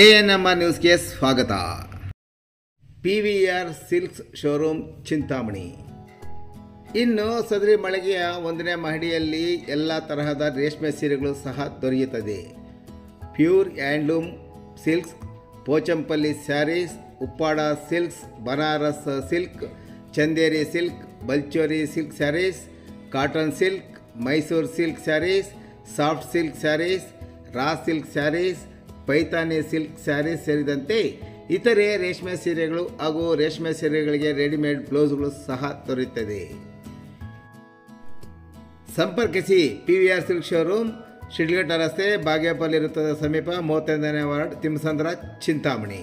ANMR ನ್ಯೂಸ್ಗೆ ಸ್ವಾಗತ. PVR silks showroom Chintamani. ಇನ್ನು ಸದರಿ ಮಳಿಗೆಯ 1ನೇ ಮಹಡಿಯಲ್ಲಿ ಎಲ್ಲ ತರಹದ ರೇಷ್ಮೆ ಸೀರೆಗಳು ಸಹ ದೊರೆಯುತ್ತದೆ. Pure handloom silks, Pochampally sarees, Uppada silks, Banaras silk, Chanderi silk, Baluchari silk sarees, cotton silk, Mysuru silk sarees, soft silk sarees, raw silk sarees, Paithani silk sarees ಸೇರಿದಂತೆ ಇತರೆ ರೇಷ್ಮೆ ಸೀರೆಗಳು ಹಾಗೂ ರೇಷ್ಮೆ ಸೀರೆಗಳಿಗೆ ರೆಡಿಮೇಡ್ ಬ್ಲೌಸ್ಗಳು ಸಹ ದೊರೆಯುತ್ತದೆ. ಸಂಪರ್ಕಿಸಿ PVR ಸಿಲ್ಕ್ ಶೋರೂಮ್, ಶಿಡ್ಲಘಟ್ಟ ರಸ್ತೆ, ಬಾಗೇಪಲ್ಲಿ ವೃತ್ತದ ಸಮೀಪ, 35ನೇ ವಾರ್ಡ್, ತಿಮ್ಮಸಂದ್ರ, ಚಿಂತಾಮಣಿ.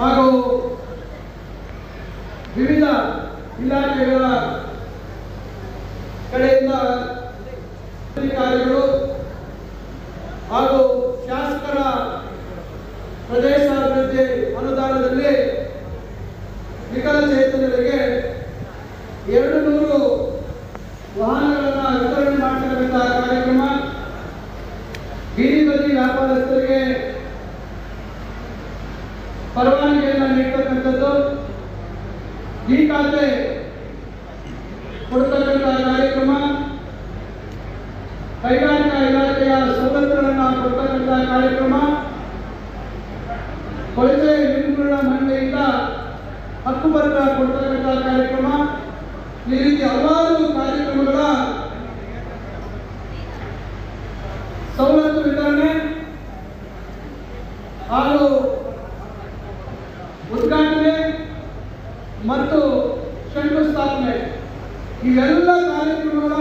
ಹಾಗೂ ವಿವಿಧ ಇಲಾಖೆಗಳ ಕಡೆಯಿಂದ ಅಧಿಕಾರಿಗಳು ಹಾಗೂ ಶಾಸಕರ ಪ್ರದೇಶಾಭಿವೃದ್ಧಿ ಅನುದಾನದಲ್ಲಿ ವಿಕಲಚೇತನರಿಗೆ 200 ವಾಹನಗಳನ್ನು ವಿತರಣೆ ಮಾಡತಕ್ಕಂತಹ ಕಾರ್ಯಕ್ರಮ, ಬೀದಿ ಬದಿ ವ್ಯಾಪಾರಸ್ಥರಿಗೆ ಪರವಾನಗಿಯನ್ನು ನೀಡತಕ್ಕಂಥದ್ದು, ಈ ಖಾತೆ ಕೊಡತಕ್ಕಂಥ ಕಾರ್ಯಕ್ರಮ, ಕೈಗಾರಿಕಾ ಇಲಾಖೆಯ ಸವಲತ್ತುಗಳನ್ನು ಕೊಡ್ತಕ್ಕಂಥ ಕಾರ್ಯಕ್ರಮ, ಕೊಳಚೆ ನಿರ್ಮೂಲನಾ ಮಂಡಳಿಯಿಂದ ಹಕ್ಕುಪತ್ರ ಕೊಡ್ತಕ್ಕಂಥ ಕಾರ್ಯಕ್ರಮ, ಈ ರೀತಿ ಹಲವಾರು ಕಾರ್ಯಕ್ರಮಗಳ ಸವಲತ್ತು ವಿತರಣೆ ಹಾಗೂ ಉದ್ಘಾಟನೆ ಮತ್ತು ಶಂಕುಸ್ಥಾಪನೆ ಇವೆಲ್ಲ ಕಾರ್ಯಕ್ರಮಗಳ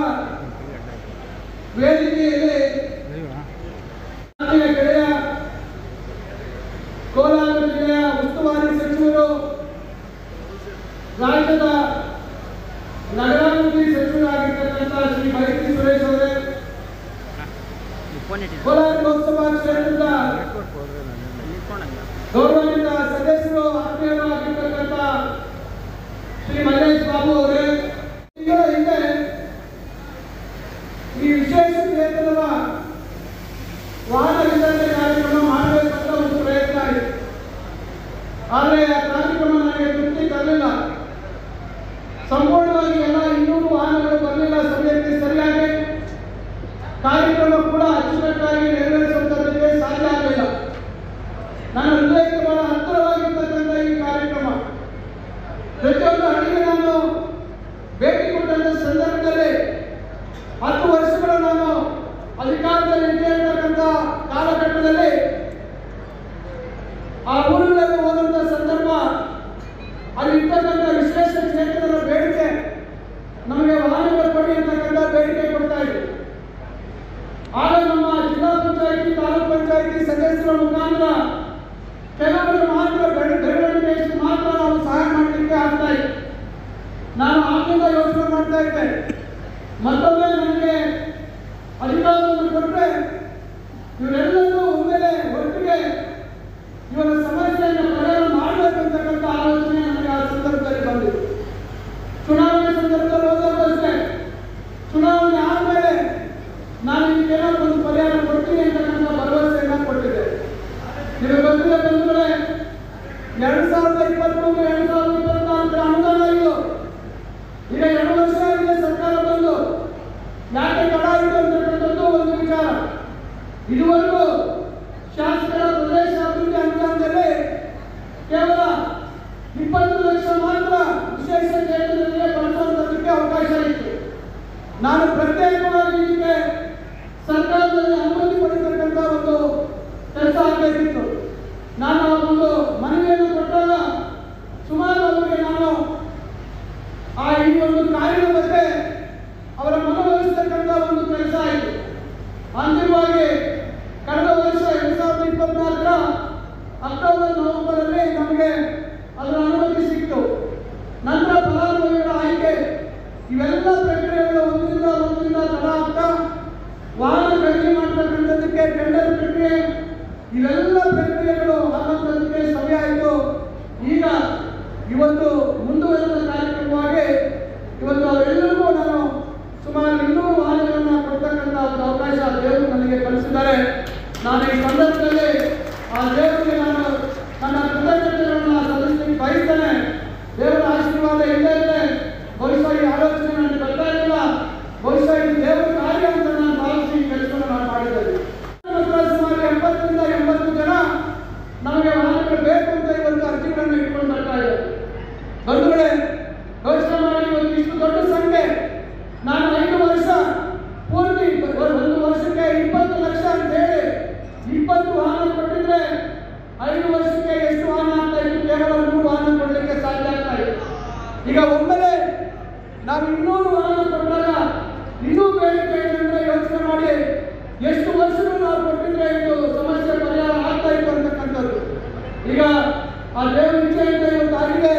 ವೇದಿಕೆಯಲ್ಲಿ ಗೆಳೆಯ ಕೋಲಾರ ಜಿಲ್ಲೆಯ ಉಸ್ತುವಾರಿ ಸಚಿವರು, ರಾಜ್ಯದ ನಗರಾಭಿವೃದ್ಧಿ ಸಚಿವರಾಗಿರ್ತಕ್ಕಂಥ ಶ್ರೀ ಮೈತ್ರಿ ಸುರೇಶ್ ಅವರೇ, ಕೋಲಾರ ಲೋಕಸಭಾ ಕ್ಷೇತ್ರದ ಗೌರವಾನ್ವಿತ ಸದಸ್ಯರು, ಆತ್ಮೀಯರಾಗಿರ್ತಕ್ಕಂಥ ಶ್ರೀ ಮಹೇಶ್ ಬಾಬು ಅವರೇ, ತಿಂಗಳ ಹಿಂದೆ ಈ ವಿಶೇಷ ವೇತನದ ವಾಹನ ವಿತರಣೆ ಕಾರ್ಯಕ್ರಮ ಮಾಡಬೇಕಂತ ಒಂದು ಪ್ರಯತ್ನ ಆಯಿತು. ಆದರೆ ಆ ಕಾರ್ಯಕ್ರಮ ನನಗೆ ತೃಪ್ತಿ ತರಲಿಲ್ಲ. ಸಂಪೂರ್ಣವಾಗಿ ಎಲ್ಲ 200 ವಾಹನಗಳು ಬರಲಿಲ್ಲ ಸಮಯಕ್ಕೆ ಸರಿಯಾಗಿ. ಕಾರ್ಯಕ್ರಮ ಕೂಡ ಅಚ್ಚುಕಟ್ಟಾಗಿ ನೆರವೇರಿಸುವುದಕ್ಕೆ ಸಾಧ್ಯ ಆಗಲಿಲ್ಲ. ನನ್ನ ಹೃದಯಕ್ಕೆ ಬಹಳ ಹತ್ತಿರವಾಗಿರ್ತಕ್ಕಂಥ ಈ ಕಾರ್ಯಕ್ರಮ, ಪ್ರತಿಯೊಂದು ಹಳ್ಳಿಗೆ ನಾನು ಭೇಟಿ ಕೊಟ್ಟಂತ ಸಂದರ್ಭದಲ್ಲಿ 10 ವರ್ಷಗಳು ನಾನು ಅಧಿಕಾರದಲ್ಲಿ ಇರ್ತಕ್ಕಂಥ ಕಾಲಘಟ್ಟದಲ್ಲಿ ಆ ಊರುಗಳಲ್ಲಿ ಹೋದಂಥ ಸಂದರ್ಭ, ಅಲ್ಲಿ ಇರ್ತಕ್ಕಂಥ ವಿಶೇಷ ಕ್ಷೇತ್ರದ ಬೇಡಿಕೆ, ನಮಗೆ ವಾಹನಗಳು ಕೊಡಿ ಅಂತಕ್ಕಂಥ ಬೇಡಿಕೆ ಕೊಡ್ತಾ ಇದ್ರು. ಆಗ ನಮ್ಮ ಜಿಲ್ಲಾ ಪಂಚಾಯಿತಿ, ತಾಲೂಕು ಪಂಚಾಯಿತಿ ಸದಸ್ಯರ ಮುಖಾಂತರ ಕೆಲವರು ಮಾತ್ರ ಬೆಳವಣಿಗೆ ಮಾತ್ರ ನಾವು ಸಹಾಯ ಮಾಡಲಿಕ್ಕೆ ಆಗ್ತಾ ಇತ್ತು. ನಾನು ಆಗಿಂದ ಯೋಚನೆ ಮಾಡ್ತಾ ಇದ್ದೆ, ಮತ್ತೊಮ್ಮೆ ನನಗೆ ಅಧಿಕಾರವನ್ನು ಕೊಟ್ಟರೆ ಇವರೆಲ್ಲರೂ ಒಮ್ಮೆಲೆ ಒಟ್ಟಿಗೆ ಇವರ ಸಮಸ್ಯೆಯನ್ನು ಪರಿಹಾರ ಮಾಡಬೇಕಂತಕ್ಕಂಥ ಆಲೋಚನೆ ನನಗೆ ಆ ಸಂದರ್ಭದಲ್ಲಿ ಬಂದಿತ್ತು. ಚುನಾವಣೆ ಸಂದರ್ಭದಲ್ಲಿ ಹೋದವರು ಅಷ್ಟೇ, ಚುನಾವಣೆ ಆದಮೇಲೆ ನಾನು ಇದಕ್ಕೇನಾದ್ರು ಒಂದು ಪರಿಹಾರ ಕೊಡ್ತೀನಿ ಅಂತಕ್ಕಂಥ ಭರವಸೆಯನ್ನು ಕೊಟ್ಟಿದ್ದೆ. ನಿಮಗೆ ಗೊತ್ತಿಲ್ಲ ಬಂಧುಗಳೇ, 2023, 2024 ಅನುದಾನ ಇದು. ಈಗ 2 ವರ್ಷ ಆಗಿದೆ ಸರ್ಕಾರ ಬಂದು. ಯಾಕೆ ತಡ ಆಯಿತು ಅಂತಕ್ಕಂಥದ್ದು ಒಂದು ವಿಚಾರ. ಇದುವರೆಗೂ ಶಾಸಕರ ಪ್ರದೇಶ ಅಭಿವೃದ್ಧಿ ಅನುದಾನದಲ್ಲಿ ಕೇವಲ 20 ಲಕ್ಷ ಮಾತ್ರ ವಿಶೇಷ ಚೇತನರಿಗೆ ಬಳಸುವಂತದಕ್ಕೆ ಅವಕಾಶ ಇತ್ತು. ನಾನು ಪ್ರತ್ಯೇಕವಾಗಿ ಇದಕ್ಕೆ ಸರ್ಕಾರದಲ್ಲಿ ಅನುಮತಿ ಪಡೆಯತಕ್ಕಂಥ ಒಂದು ಕೆಲಸ ಆಗಬೇಕಿತ್ತು. ನಾನು ಒಂದು ಮನವಿಯನ್ನು ಕೊಟ್ಟಾಗ ಸುಮಾರು ಅವರಿಗೆ ನಾನು ಈ ಒಂದು ಕಾರ್ಯದ ಬಗ್ಗೆ ಅವರ ಮನವೊಲಿಸತಕ್ಕಂಥ ಒಂದು ಕೆಲಸ ಆಯಿತು. ಅಂತಿಮವಾಗಿ ಕಳೆದ ವರ್ಷ 2024 ಅಕ್ಟೋಬರ್, ನವೆಂಬರಲ್ಲಿ ನಮಗೆ ಅದರ ಅನುಮತಿ ಸಿಕ್ತು. ನಂತರ ಫಲಾನುಭವಿಗಳ ಆಯ್ಕೆ ಇವೆಲ್ಲ ಪ್ರಕ್ರಿಯೆಗಳು ಒಂದು ಒಂದರಿಂದ ತಡ ಆಗ್ತಾ ವಾಹನ ಖರೀದಿ ಮಾಡ್ತಕ್ಕಂಥದ್ದಕ್ಕೆ ಟೆಂಡರ್ ಪ್ರಕ್ರಿಯೆ ಇವೆಲ್ಲ ಪ್ರಕ್ರಿಯೆಗಳು ಆಗುವಂಥದ್ದಕ್ಕೆ ಸಮಯ ಆಯಿತು. ಈಗ ಇವತ್ತು ಮುಂದುವರೆದ ಕಾರ್ಯಕ್ರಮವಾಗಿ ಇವತ್ತು ಅವರೆಲ್ಲರಿಗೂ ನಾನು ಸುಮಾರು 200 ವಾಹನಗಳನ್ನು ಕೊಡ್ತಕ್ಕಂಥ ಒಂದು ಅವಕಾಶ ದೇವರು ನನಗೆ ಕಲಿಸಿದ್ದಾರೆ. ನಾನು ಈ ಸಂದರ್ಭದಲ್ಲಿ ಆ ದೇವರಿಗೆ ನಾನು ನನ್ನ ಕೃತಜ್ಞತೆಗಳನ್ನು ಸಲ್ಲಿಸಲಿಕ್ಕೆ ಬಯಸ್ತೇನೆ. ದೇವರ ಆಶೀರ್ವಾದ ಇಲ್ಲೇ ಇದೆ. ಬಹುಶಃ ಈ ಆಲೋಚನೆ ನನಗೆ ಬರ್ತಾ ಇರಲಿಲ್ಲ. ಬಹುಶಃ ಇದು ದೇವರ ಕಾರ್ಯ ಅಂತ ನಾನು ಭಾವಿಸಿ ಈ ಕೆಲಸವನ್ನು ನಾನು ಮಾಡಿದ್ದೇನೆ. ಸುಮಾರು 70ರಿಂದ 80 ಜನ ನಮಗೆ ವಾಹನಗಳು ಬೇಕು ಅಂತ ಇವತ್ತು ಅರ್ಜಿಗಳನ್ನು ಇಟ್ಕೊಂಡು ಬರ್ತಾ ಇದ್ದಾರೆ. ಬಂಧುಗಳೇ, ಯೋಚನೆ ಮಾಡಿ, ಇವತ್ತು ಇಷ್ಟು ದೊಡ್ಡ ಸಂಖ್ಯೆ. ನಾನು 5 ವರ್ಷ ಪೂರ್ತಿ, 1 ವರ್ಷಕ್ಕೆ 20 ಲಕ್ಷ ಅಂತ ಹೇಳಿ 20 ವಾಹನ ಕೊಟ್ಟಿದ್ರೆ 5 ವರ್ಷಕ್ಕೆ ಎಷ್ಟು ವಾಹನ ಆಗ್ತಾ ಇತ್ತು? ಕೇವಲ 3 ವಾಹನ ಕೊಡಲಿಕ್ಕೆ ಸಾಧ್ಯ ಆಗ್ತಾ ಇತ್ತು. ಈಗ ಒಮ್ಮೆಲೆ ನಾವು 200 ವಾಹನ ಕೊಟ್ಟಾಗ ಇನ್ನೂ ಬೇಡಿಕೆ ಇದೆ ಅಂದ್ರೆ ಯೋಚನೆ ಮಾಡಿ ಎಷ್ಟು ವರ್ಷಗಳು ನಾವು ಕೊಟ್ಟಿದ್ರೆ ಇದು ಸಮಸ್ಯೆ ಪರಿಹಾರ ಆಗ್ತಾ ಇತ್ತು ಅಂತಕ್ಕಂಥದ್ದು. ಈಗ ಆ ದೇವರ ಇಚ್ಛೆಯಿಂದ ಇವತ್ತು ಆಗಿದೆ.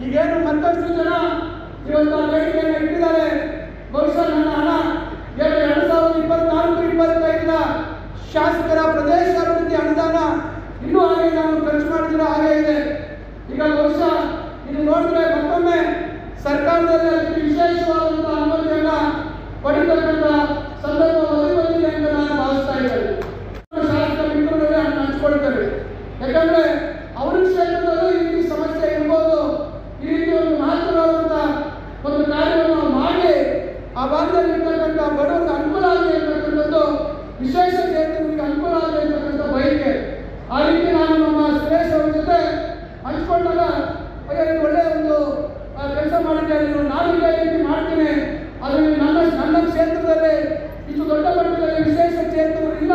ಈಗೇನು ಮತ್ತಷ್ಟು ಜನ ಇವತ್ತು ಆ ಬೇಡಿಕೆಯನ್ನು ಇಟ್ಟಿದ್ದಾರೆ. ಬಹುಶಃ ನನ್ನ ಹಣ 2024-25 ಶಾಸಕರ ಪ್ರದೇಶ ಅಭಿವೃದ್ಧಿ ಅನುದಾನ ಇನ್ನೂ ಹಾಗೆ ನಾನು ಖರ್ಚು ಮಾಡಿದ್ರೆ ಹಾಗೆ ಇದೆ. ಈಗ ಬಹುಶಃ ಇದು ನೋಡಿದ್ರೆ ಮತ್ತೊಮ್ಮೆ ಸರ್ಕಾರದಲ್ಲಿ ಅದಕ್ಕೆ ವಿಶೇಷವಾದಂತಹ ಅನುಮತಿಯನ್ನ ಪಡಿತಕ್ಕಂಥ ಸಂದರ್ಭ ಒದಗಿ ಅಂತ ನಾನು ಭಾವಿಸ್ತಾ ಇದ್ದೇನೆ. ಶಾಸಕರ ಮಿತ್ರರಲ್ಲಿ ಹಂಚ್ಕೊಳ್ತೇವೆ. ಯಾಕಂದ್ರೆ ಅವ್ರ ಕ್ಷೇತ್ರದಲ್ಲೂ ಈ ರೀತಿ ಸಮಸ್ಯೆ ಇರ್ಬೋದು. ಈ ರೀತಿ ಒಂದು ಮಹತ್ವವಾದಂತಹ ಒಂದು ಕಾರ್ಯವನ್ನು ಮಾಡಿ ಆ ಭಾಗದಲ್ಲಿ ಇರ್ತಕ್ಕಂಥ ಬಡವರಿಗೆ ಅನುಕೂಲ ಆಗಲಿ ಅಂತಕ್ಕಂಥದ್ದು, ವಿಶೇಷ ಚೇತನರಿಗೆ ಅನುಕೂಲ ಆಗಲಿ ಅಂತಕ್ಕಂಥ ಬಯಕೆ. ಆ ರೀತಿ ನಾನು ನಮ್ಮ ಸುರೇಶ್ ಅವ್ರ ಜೊತೆ ಹಂಚ್ಕೊಂಡಾಗ ಅಯ್ಯೋ ಇದು ಒಳ್ಳೆಯ ಒಂದು ಕೆಲಸ ಮಾಡಿದ್ದೇನೆ, ನಾನು ಇದೇ ರೀತಿ ಮಾಡ್ತೀನಿ, ಅದರಲ್ಲಿ ನನ್ನ ಕ್ಷೇತ್ರದಲ್ಲಿ ಇಷ್ಟು ದೊಡ್ಡ ಮಟ್ಟದಲ್ಲಿ ವಿಶೇಷ ಚೇತನರು ಇಲ್ಲ,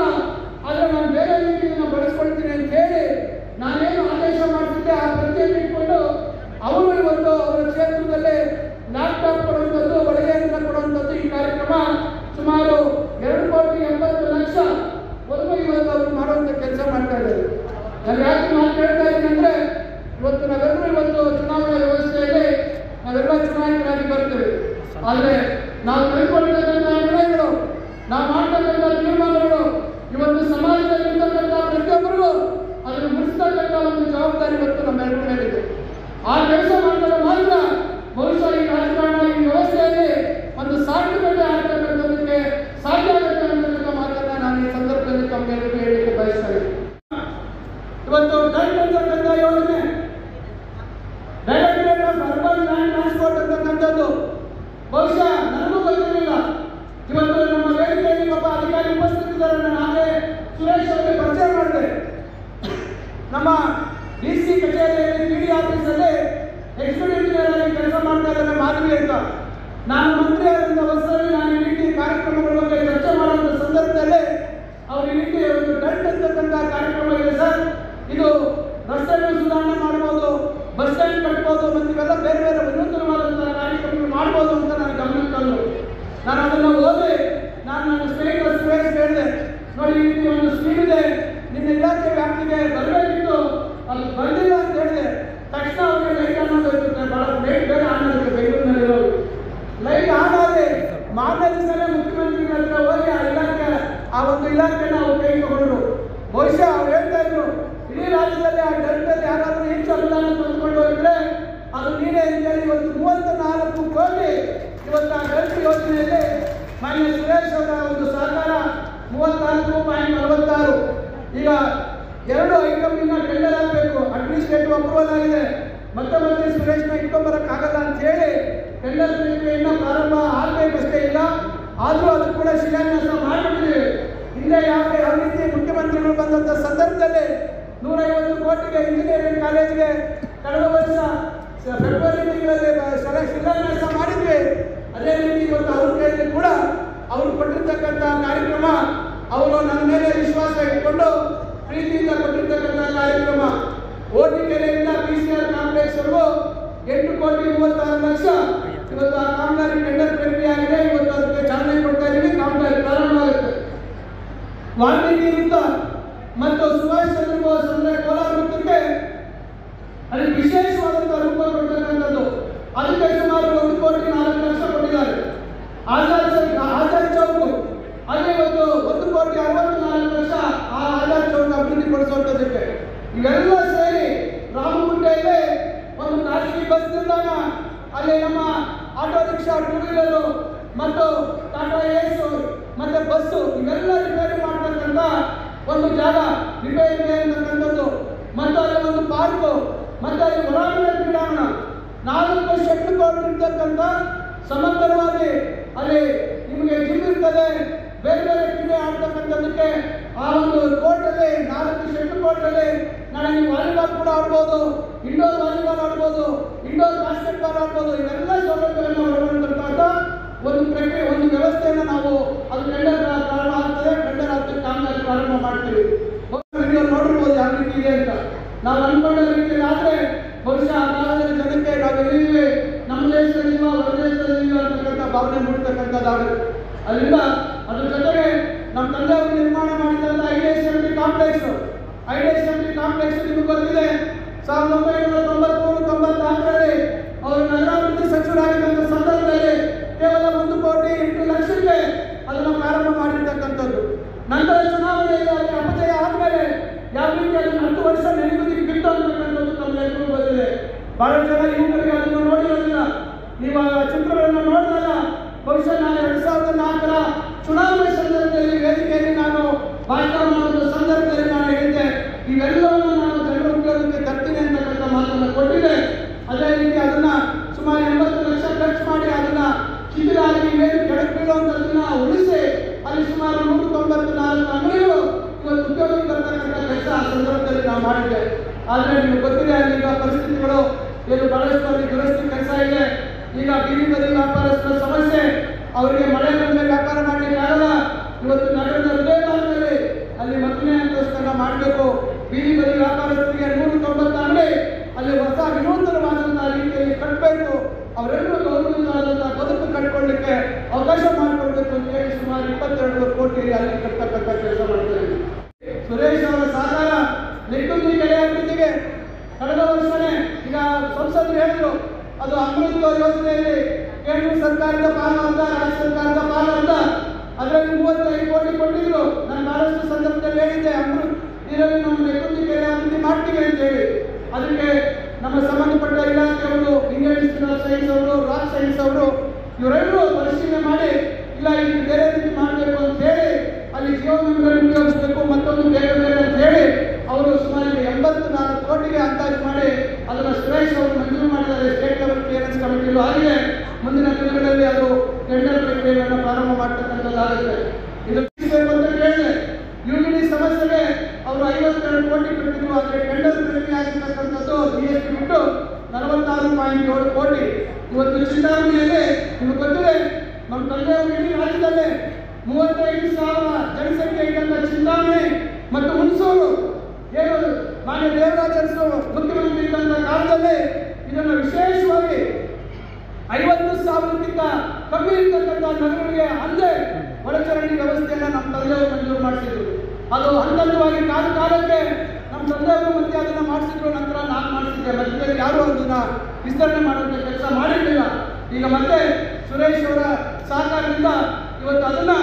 ಆದರೆ ನಾನು ಬೇರೆ ರೀತಿಯನ್ನು ಬಳಸ್ಕೊಳ್ತೀನಿ ಅಂತ ಹೇಳಿ ನಾನೇನು ಆದೇಶ ಮಾಡ್ತಿದ್ದೆ ಆ ಪ್ರತಿಯನ್ನು ಇಟ್ಕೊಂಡು ಅವರು ಇವತ್ತು ಅವರ ಕ್ಷೇತ್ರದಲ್ಲಿ ಲ್ಯಾಪ್ಟಾಪ್ ಕೊಡುವಂಥದ್ದು, ಒಳಗೆಯಿಂದ ಕೊಡುವಂಥದ್ದು ಈ ಕಾರ್ಯಕ್ರಮ ಸುಮಾರು 2,80,00,000 ವರೆಗೂ ಇವತ್ತು ಅವರು ಮಾಡುವಂಥ ಕೆಲಸ ಮಾಡ್ತಾ ಇದ್ದಾರೆ. ನಾನು ಯಾಕೆ ನಾನು ಹೇಳ್ತಾ ಇದ್ದೀನಿ ಅಂದರೆ ಇವತ್ತು ನಾವೆಲ್ಲರೂ ಇವತ್ತು ಚುನಾವಣಾ ವ್ಯವಸ್ಥೆಯಲ್ಲಿ ನಾವೆಲ್ಲ ಚುನಾಯಿತರಾಗಿ ಬರ್ತೇವೆ. ಆದರೆ ನಾವು ಕೈಗೊಂಡಿರ್ತಕ್ಕಂಥ ನಿರ್ಣಯಗಳು, ನಾವು ಮಾಡ್ತಕ್ಕಂಥ ತೀರ್ಮಾನಗಳು ಇವತ್ತು ಸಮಾಜದಲ್ಲಿ ಇರ್ತಕ್ಕಂಥ ಪ್ರತಿಯೊಬ್ಬರಿಗೂ ಅದನ್ನು ಮುಗಿಸ್ತಕ್ಕಂಥ ಒಂದು ಜವಾಬ್ದಾರಿ ಇವತ್ತು ನಮ್ಮೆಲ್ಲರ ಮೇಲಿದೆ. ಆ ಕೆಲಸ ಮಾಡಿದಾಗ ಮಾತ್ರ ಬಹುಶಃ ಈ ರಾಜಕಾರಣ ಈ ವ್ಯವಸ್ಥೆಯಲ್ಲಿ ಒಂದು ಸಾರ್ಥಕತೆ ಆಗ್ತಕ್ಕಂಥದಕ್ಕೆ ಸಾಧ್ಯ ಆಗುತ್ತೆ ಅನ್ನತಕ್ಕಂಥ ಮಾತನ್ನ ನಾನು ಈ ಸಂದರ್ಭದಲ್ಲಿ ತಮ್ಮೆಲ್ಲರಿಗೂ ಹೇಳಲಿಕ್ಕೆ ಬಯಸ್ತೇನೆ. ಇವತ್ತು ಡೈಟ್ ಅಂತಕ್ಕಂಥ ಯೋಜನೆ, directorate of urban land transport ಅಂತಕ್ಕಂಥದ್ದು ಬಹುಶಃ ನನಗೂ ಗೊತ್ತಿರಲಿಲ್ಲ. ಇವತ್ತು ನಮ್ಮ ವೇದಿಕೆಯಲ್ಲಿ ಒಬ್ಬ ಅಧಿಕಾರಿ ಉಪಸ್ಥಿತರಿದ್ದಾರೆ. ನಾನು ಹಾಗೆ ಸುರೇಶ್ ಅವರಿಗೆ ಪರಿಚಯ ಮಾಡಿದೆ. ನಮ್ಮ DC ಕಚೇರಿಯಲ್ಲಿ PD ಆಫೀಸಲ್ಲಿ ಎಕ್ಸಿಕ್ಯೂಟಿವ್ ಇಂಜಿನಿಯರ್ ಆಗಿ ಕೆಲಸ ಮಾಡ್ತಾ ಇದ್ದಾರೆ ಮಾಧವಿ ಅಂತ. ನಾನು ಮಂತ್ರಿ ಆದಂಥ ವರ್ಷದಲ್ಲಿ ನಾನು ಈ ರೀತಿ ಕಾರ್ಯಕ್ರಮಗಳ ಬಗ್ಗೆ ಚರ್ಚೆ ಮಾಡುವಂಥ ಸಂದರ್ಭದಲ್ಲಿ ಅವರು ಈ ರೀತಿ ಒಂದು ಡಂಟ್ ಅಂತಕ್ಕಂಥ ಕಾರ್ಯಕ್ರಮ ಇದೆ ಸರ್, ಇದು ರಸ್ತೆಗಳು ಸುಧಾರಣೆ ಮಾಡ್ಬೋದು, ಬಸ್ ಸ್ಟ್ಯಾಂಡ್ ಕಟ್ಬೋದು, ಮತ್ತು ಇವೆಲ್ಲ ಬೇರೆ ಬೇರೆ ವಿನೂತನವಾದಂತಹ ಕಾರ್ಯಕ್ರಮಗಳು ಮಾಡ್ಬೋದು ಅಂತ ನಾನು ಗಮನಕ್ಕೆ ತಂದರು. ನಾನು ಅದನ್ನು ಓದಿ ನಾನು ನನ್ನ ಸ್ನೇಹಿತರ ಸುರೇಶ್ ಹೇಳಿದೆ, ನೋಡಿ ಈ ರೀತಿ ಒಂದು ಸ್ಕೀಮ್ ಇದೆ, ನಿನ್ನ ಇಲಾಖೆ ವ್ಯಾಪ್ತಿಗೆ ಬರಬೇಕಿತ್ತು, ಅದು ಬಂದಿಲ್ಲ ಅಂತ ಹೇಳಿದೆ. ತಕ್ಷಣ ಅವರಿಗೆ ಲೈಟ್ ಅನ್ನೋದು ಇರುತ್ತೆ, ಬಹಳ ಲೈಟ್ ಬೇರೆ ಆನ್ ಆಗುತ್ತೆ ಬೆಂಗಳೂರಿನಲ್ಲಿರೋರು. ಲೈಟ್ ಆನ್ ಆಗಿ ಮಾರನೇ ದಿವಸನೇ ಮುಖ್ಯಮಂತ್ರಿಗಳ ಹತ್ರ ಹೋಗಿ ಆ ಒಂದು ಇಲಾಖೆನ ಅವ್ರು ಕೈ ತಗೊಂಡ್ರು. ಬಹುಶಃ ಅವ್ರು ಹೇಳ್ತಾ ಇದ್ರು, ಇಡೀ ರಾಜ್ಯದಲ್ಲಿ ಆ ಡಂಟಲ್ಲಿ ಯಾರಾದರೂ ಹೆಚ್ಚು ಅನುದಾನ ತಂದುಕೊಂಡು ಹೋಗಿದ್ರೆ ಅದು ನೀನೇ ಅಂತೇಳಿ ಇವತ್ತು 34 ಕೋಟಿ ಇವತ್ತು ಆ ಡಂಟ್ ಯೋಜನೆಯಲ್ಲಿ ಮಾನ್ಯ ಸುರೇಶ್ ಅವರ ಒಂದು ಸಹಕಾರ 34.46. ಈಗ 2 ಐಟಮ್ನ ಟೆಂಡರ್ ಆಗಬೇಕು, ಅಡ್ಮಿನಿಸ್ಟ್ರೇಟಿವ್ ಅಪ್ರೂವಲ್ ಆಗಿದೆ, ಮತ್ತೆ ಸುರೇಶ್ನ ಇಟ್ಕೊಂಬರಕ್ಕಾಗಲ್ಲ ಅಂತ ಹೇಳಿ ಟೆಂಡರ್ ಪ್ರಕ್ರಿಯೆಯಿಂದ ಪ್ರಾರಂಭ ಆಗಬೇಕಷ್ಟೇ ಇಲ್ಲ. ಆದರೂ ಅದು ಕೂಡ ಶಿಲಾನ್ಯಾಸ ಮಾಡಿಬಿಟ್ಟಿದ್ದೀವಿ. ಹಿಂದೆ ಯಾವ ರೀತಿ ಮುಖ್ಯಮಂತ್ರಿಗಳು ಬಂದಂಥ ಸಂದರ್ಭದಲ್ಲಿ 150 ಕೋಟಿಗೆ ಇಂಜಿನಿಯರಿಂಗ್ ಕಾಲೇಜಿಗೆ ಕಳೆದ ವರ್ಷ ಫೆಬ್ರವರಿ ತಿಂಗಳಲ್ಲಿ ಶಿಲಾನ್ಯಾಸ ಮಾಡಿದ್ವಿ. ಅದೇ ರೀತಿ ಇವತ್ತು ಅವ್ರ ಕೈಯಲ್ಲಿ ಕೂಡ ಅವರು ಕೊಟ್ಟಿರ್ತಕ್ಕಂಥ ಕಾರ್ಯಕ್ರಮ, ಅವರು ನನ್ನ ಮೇಲೆ ವಿಶ್ವಾಸ ಇಟ್ಕೊಂಡು ಪ್ರೀತಿಯಿಂದ ಕೊಟ್ಟಿರ್ತಕ್ಕಂಥ ಕಾರ್ಯಕ್ರಮ. ಓಟಿ ಕೆರೆಯಿಂದ PCR ಕಾಂಪ್ಲೆಕ್ಸ್ ವರೆಗೂ 8,36,00,000 ಇವತ್ತು ಆ ಕಾಮಗಾರಿ ಟೆಂಡರ್ ಪ್ರಕ್ರಿಯೆ ಆಗಿದೆ. ಇವತ್ತು ಅದಕ್ಕೆ ಚಾಲನೆ ಕೊಡ್ತಾ ಇದ್ದೀವಿ, ಕಾಮಗಾರಿ ಪ್ರಾರಂಭ ಆಗುತ್ತೆ. ವಾಲ್ಮೀಕಿ ವೃತ್ತ ಮತ್ತು ಸುಭಾಷ್ ಚಂದ್ರ ಬೋಸ್ ಅಂದ್ರೆ ಕೋಲಾರ ವೃತ್ತಕ್ಕೆ ಅದಕ್ಕೆ ವಿಶೇಷವಾದಂತಹ ರೂಪ ಕೊಡ್ತಕ್ಕಂಥದ್ದು. ಅದಕ್ಕೆ ಸುಮಾರು 1,04,00,000 ಕೊಟ್ಟಿದ್ದಾರೆ. ಆಜಾದ್ ಇವೆಲ್ಲ ಸೇರಿ ರಾಮಗುಂಟೆಯಲ್ಲಿ ಒಂದು ಖಾಸಗಿ ಬಸ್ ನಿಲ್ದಾಣ, ಅಲ್ಲಿ ನಮ್ಮ ಆಟೋ ರಿಕ್ಷಾ, ಟೂ ವೀಲರು ಮತ್ತು ಟಾಟಾ ಏಸು ಮತ್ತೆ ಬಸ್ಸು ಇವೆಲ್ಲ ರಿಪೇರಿ ಮಾಡ್ತಕ್ಕಂಥ ಒಂದು ಜಾಗ ರಿಪೇರಿ ಅಂತಕ್ಕಂಥದ್ದು, ಮತ್ತು ಅಲ್ಲಿ ಒಂದು ಪಾರ್ಕು, ಮತ್ತೆ ಅಲ್ಲಿ ಹೊರಾಂಗಣ ಕ್ರೀಡಾಂಗಣ, 4 ಶೆಟ್ಲ್ ಕೋರ್ಟ್ ಇರ್ತಕ್ಕಂಥ ಸಮಗ್ರವಾಗಿ ಅಲ್ಲಿ ನಿಮಗೆ ಜಿಮ್ ಇರ್ತದೆ, ಬೇರೆ ಬೇರೆ ಕ್ರೀಡೆ ಆಡ್ತಕ್ಕಂಥದ್ದಕ್ಕೆ ಆ ಒಂದು ಕೋರ್ಟಲ್ಲಿ 4 ಶೆಟ್ಲ್ ಕೋರ್ಟಲ್ಲಿ ನಾಳೆ ನೀವು ವಾಲಿಬಾಲ್ ಕೂಡ ಆಡ್ಬೋದು, ಇಂಡೋರ್ ವಾಲಿಬಾಲ್ ಆಡ್ಬೋದು, ಇಂಡೋರ್ ಬಾಸ್ಕೆಟ್ ಬಾಲ್ ಆಡ್ಬೋದು. ಇವೆಲ್ಲ ಸೌಲಭ್ಯಗಳನ್ನು ಒಳಗೊಂಡಂತಹ ಒಂದು ಪ್ರಕ್ರಿಯೆ, ಒಂದು ವ್ಯವಸ್ಥೆಯನ್ನು ನಾವು ಅದು ಟೆಂಡರ್ ಪ್ರಾರಂಭ ಆಗ್ತದೆ, ಟೆಂಡರ್ ಆಗ್ತದೆ, ಕಾಮಗಾರಿ ಪ್ರಾರಂಭ ಮಾಡ್ತೀವಿ. ವಿಡಿಯೋ ನೋಡಿರ್ಬೋದು ಯಾವ ರೀತಿ ಇದೆ ಅಂತ. ನಾವು ಅನ್ಕೊಂಡ ರೀತಿಯಲ್ಲಿ ಆದರೆ ಬಹುಶಃ ಆ ಕಾಲದಲ್ಲಿ ಜನಕ್ಕೆ ನಾವು ಎಲ್ಲಿದ್ದೀವಿ, ನಮ್ಮ ದೇಶದಲ್ಲಿವ ಹೊರ ದೇಶದಲ್ಲಿವ ಅಂತಕ್ಕಂಥ ಭಾವನೆ ಮೂಡ್ತಕ್ಕಂಥದ್ದಾಗುತ್ತೆ. ಅದರಿಂದ ಅದ್ರ ಜೊತೆಗೆ ನಮ್ಮ ತಂದೆಯವರು ನಿರ್ಮಾಣ ಮಾಡಿದಂಥ IDSMT ಕಾಂಪ್ಲೆಕ್ಸ್ ನಿಮಗೆ ಗೊತ್ತಿದೆ. 1993-94ರಲ್ಲಿ ಅವರು ನಗರಾಭಿವೃದ್ಧಿ ಸಚಿವರಾಗಿದ್ದಂಥ ಸಂದರ್ಭದಲ್ಲಿ ಕೇವಲ 1,08,00,000ಕ್ಕೆ ಅದನ್ನು ಪ್ರಾರಂಭ ಮಾಡಿರ್ತಕ್ಕಂಥದ್ದು. ನಂತರ ಚುನಾವಣೆಯಲ್ಲಿ ಅಲ್ಲಿ ಅಪಜಯ ಆದಮೇಲೆ ಯಾವ ರೀತಿ ಅದನ್ನು 10 ವರ್ಷ ನೆನಪಿಗೆ ಬಿಟ್ಟು ಅಂತಕ್ಕಂಥದ್ದು ತಮ್ಮೆಲ್ಲರಿಗೂ ಬಂದಿದೆ. ಬಹಳ ಜನ ಯುವಕರಿಗೆ ಅದನ್ನು ನೋಡಿರೋದಿಲ್ಲ. ನೀವು ಆ ಚಿತ್ರಗಳನ್ನು ನೋಡಿದಾಗ ಬಹುಶಃ ನಾನು 2004ರ ಚುನಾವಣೆ ಸಂದರ್ಭದಲ್ಲಿ ವೇದಿಕೆಯಲ್ಲಿ ನಾನು ಭಾಷಣ ಮಾಡುವ ಸಂದರ್ಭದಲ್ಲಿ ನಾನು ಹೇಳಿದ್ದೆ, ಇವೆಲ್ಲವನ್ನು ನಾನು ಜನರ ಉಪಯೋಗಕ್ಕೆ ತರ್ತೀನಿ ಅಂತಕ್ಕಂಥ ಮಾತನ್ನು ಕೊಟ್ಟಿದ್ದೆ. ಅದೇ ರೀತಿ ಅದನ್ನ ಸುಮಾರು 80 ಲಕ್ಷ ಖರ್ಚು ಮಾಡಿ ಅದನ್ನ ಶಿಥಿಲಾಗಿ ಮೇಲೆ ಕೆಳಗೆ ಬೀಳುವಂಥದ್ದನ್ನ ಉಳಿಸಿ ಅಲ್ಲಿ ಸುಮಾರು 194 ಅಂಗಡಿಗಳು ಇವತ್ತು ಉದ್ಯೋಗಕ್ಕೆ ಬರ್ತಕ್ಕಂಥ ಕೆಲಸ ಆ ಸಂದರ್ಭದಲ್ಲಿ ನಾವು ಮಾಡಿದ್ದೆ. ಆದರೆ ನೀವು ಗೊತ್ತಿದೆ, ಅಲ್ಲಿ ಈಗ ಪರಿಸ್ಥಿತಿಗಳು ಏನು ಬಹಳಷ್ಟು ಅಲ್ಲಿ ದುರಸ್ತಿ ಕೆಲಸ ಇದೆ. ಈಗ ಬೀದಿ ಬದಿ ವ್ಯಾಪಾರಸ್ಥರ ಸಮಸ್ಯೆ, ಅವರಿಗೆ ಮಳೆ ಬಂದರೆ ವ್ಯಾಪಾರ ಮಾಡಲಿಕ್ಕೆ ಆಗಲ್ಲ. ಇವತ್ತು ನಗರದ ಹೃದಯ ಭಾಗದಲ್ಲಿ ಅಲ್ಲಿ ಮತ್ತನೇ ಅಂತಸ್ತರ ಮಾಡಬೇಕು. ಬೀದಿ ಬದಿ ವ್ಯಾಪಾರಸ್ಥರಿಗೆ 190 ಅಂಗಡಿ ಅಲ್ಲಿ ಹೊಸ ವಿನೂತನವಾದಂತಹ ರೀತಿಯಲ್ಲಿ ಕಟ್ಟಬೇಕು. ಅವರೆಲ್ಲರೂ ಗೌರವಯುತವಾದಂತಹ ಬದುಕು ಕಟ್ಕೊಳ್ಳಿಕ್ಕೆ ಅವಕಾಶ ಮಾಡಿಕೊಡ್ಬೇಕು ಅಂತ ಹೇಳಿ ಸುಮಾರು 22 ಕೋಟಿ ಅಲ್ಲಿ ಕಟ್ಟತಕ್ಕಂಥ ಕೆಲಸ ಮಾಡ್ತಾರೆ. ಸುರೇಶ್ ಅವರ ಸಹಕಾರ ನಿಟ್ಟುಂದಿ ಕೆರೆ ಅಭಿವೃದ್ಧಿಗೆ ಕಳೆದ ವರ್ಷನೇ ಈಗ ಸಂಸದರು ಹೇಳಿದ್ರು, ಅದು ಅಮೃತ ಯೋಜನೆಯಲ್ಲಿ ಕೇಂದ್ರ ಸರ್ಕಾರದ ಪಾಲು ಅಂತ, ರಾಜ್ಯ ಸರ್ಕಾರದ ಪಾಲು ಅಂತ, ಅದರಲ್ಲಿ 35 ಕೋಟಿ ಕೊಟ್ಟಿದ್ರು. ನಾನು ಬಹಳಷ್ಟು ಸಂದರ್ಭದಲ್ಲಿ ಹೇಳಿದ್ದೆ, ಅಮೃತ ಇದರಲ್ಲಿ ನಾವು ನಿಟ್ಟುಂದಿ ಕೆರೆ ಅಭಿವೃದ್ಧಿ ಮಾಡ್ತೀವಿ ಅಂತ ಹೇಳಿ. ಅದಕ್ಕೆ ನಮ್ಮ ಸಂಬಂಧಪಟ್ಟ ಇಲಾಖೆಯವರು, ಇಂಜಿನಿಯರಿಂಗ್ ಸೈನ್ಸ್ ಅವರು, ರಾಕ್ ಸೈನ್ಸ್ ಅವರು ಇವರೆಲ್ಲರೂ ಪರಿಶೀಲನೆ ಮಾಡಿ ಇಲ್ಲ ಇದು ಬೇರೆ ರೀತಿ ಮಾಡಬೇಕು ಅಂತ ಹೇಳಿ ಅಲ್ಲಿ ಜಿಯೋ ಮೆಂಬರ್ ಉಪಯೋಗಿಸಬೇಕು, ಮತ್ತೊಂದು ಬೇರೆ ಬೇರೆ ಅಂತ ಹೇಳಿ ಅವರು ಸುಮಾರು 84 ಕೋಟಿಗೆ ಅಂದಾಜು ಮಾಡಿ ಅದನ್ನು ಸುರೇಶ್ ಅವರು ಮಂಜೂರು ಮಾಡಿದ್ದಾರೆ. ಸ್ಟೇಟ್ ಲೆವೆಲ್ ಕ್ಲಿಯರೆನ್ಸ್ ಕಮಿಟಿಯಲ್ಲೂ ಆಗಿದೆ. ಮುಂದಿನ ದಿನಗಳಲ್ಲಿ ಅದು ಟೆಂಡರ್ ಪ್ರಕ್ರಿಯೆಯನ್ನು ಪ್ರಾರಂಭ ಮಾಡ್ತಕ್ಕಂಥದ್ದಾಗುತ್ತೆ. ಇದು ಅಂತ ಕೇಳಿದೆ. UGD ಸಮಸ್ಯೆಗೆ ಅವರು 52 ಕೋಟಿ ಕೊಟ್ಟಿದ್ರು. ಆದರೆ ಟೆಂಡರ್ ಪ್ರಕ್ರಿಯೆ ಆಗಿರ್ತಕ್ಕಂಥದ್ದು GST ಬಿಟ್ಟು 46.7 ಕೋಟಿ. ಇವತ್ತು ಚಿಂತಾಮಣಿಯಲ್ಲಿ ನಿಮಗೆ ಗೊತ್ತಿದೆ, ನಮ್ಮ ತಂದೆಯವರು ಇಡೀ ರಾಜ್ಯದಲ್ಲೇ 35,000 ಜನಸಂಖ್ಯೆ ಇದ್ದಂಥ ಚಿಂತಾಮಣಿ ಮತ್ತು ಹುಣಸೂರು ಏನು ಮಾನ್ಯ ದೇವರಾಜ ಅರಸು ಮುಖ್ಯಮಂತ್ರಿ ಇದ್ದಂಥ ಕಾಲದಲ್ಲಿ ಇದನ್ನು ವಿಶೇಷವಾಗಿ 50,000ಕ್ಕಿಂತ ಕಮ್ಮಿ ಇರ್ತಕ್ಕಂಥ ನಗರಗಳಿಗೆ ಅಂದೇ ಒಳಚರಂಡಿ ವ್ಯವಸ್ಥೆಯನ್ನು ನಮ್ಮ ತಂದೆಯವರು ಮಂಜೂರು ಮಾಡಿಸಿದ್ರು. ಅದು ಹಂತವಾಗಿ ಕಾಲಕ್ಕೆ ನಮ್ಮ ತಂದೆಯವರು ಮತ್ತೆ ಅದನ್ನು ಮಾಡಿಸಿದ್ರು. ನಂತರ ನಾನು ಮಾಡಿಸಿದ್ದೆ. ಮಧ್ಯದಲ್ಲಿ ಯಾರೂ ಅದನ್ನ ವಿಸ್ತರಣೆ ಮಾಡುವಂಥ ಕೆಲಸ ಮಾಡಿರಲಿಲ್ಲ. ಈಗ ಮತ್ತೆ ಸುರೇಶ್ ಅವರ ಸಹಕಾರದಿಂದ ಇವತ್ತು ಅದನ್ನ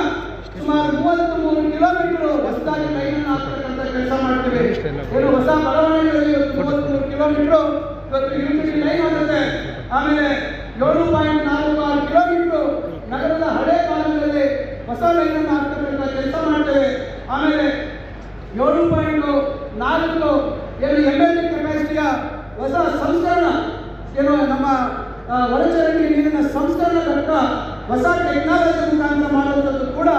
ಸುಮಾರು 33 ಕಿಲೋಮೀಟರ್ ಹೊಸದಾಗಿ ಲೈನನ್ನು ಹಾಕ್ತಕ್ಕಂಥ ಕೆಲಸ ಮಾಡ್ತೀವಿ. ಏನು ಹೊಸ ಬಡಾವಣೆಗಳಲ್ಲಿ ಇವತ್ತು 33 ಕಿಲೋಮೀಟರ್ ಇವತ್ತು UGD ಲೈನ್ ಆಗುತ್ತೆ. ಆಮೇಲೆ 7.46 ಕಿಲೋಮೀಟರ್ ನಗರದ ಹಳೆ ಭಾಗದಲ್ಲಿ ಹೊಸ ಲೈನನ್ನು ಹಾಕ್ತಕ್ಕಂಥ ಕೆಲಸ ಮಾಡ್ತೇವೆ. ಆಮೇಲೆ 7.4 ಏನು MLD ಕೆಪಾಸಿಟಿಯ ಹೊಸ ಸಂಸ್ಕರಣ, ಏನು ನಮ್ಮ ಒಳಚರಂಡಿ ನೀರಿನ ಸಂಸ್ಕರಣ ಘಟಕ ಹೊಸ ಟೆಕ್ನಾಲಜಿ ಮುಖಾಂತರ ಮಾಡುವಂಥದ್ದು ಕೂಡ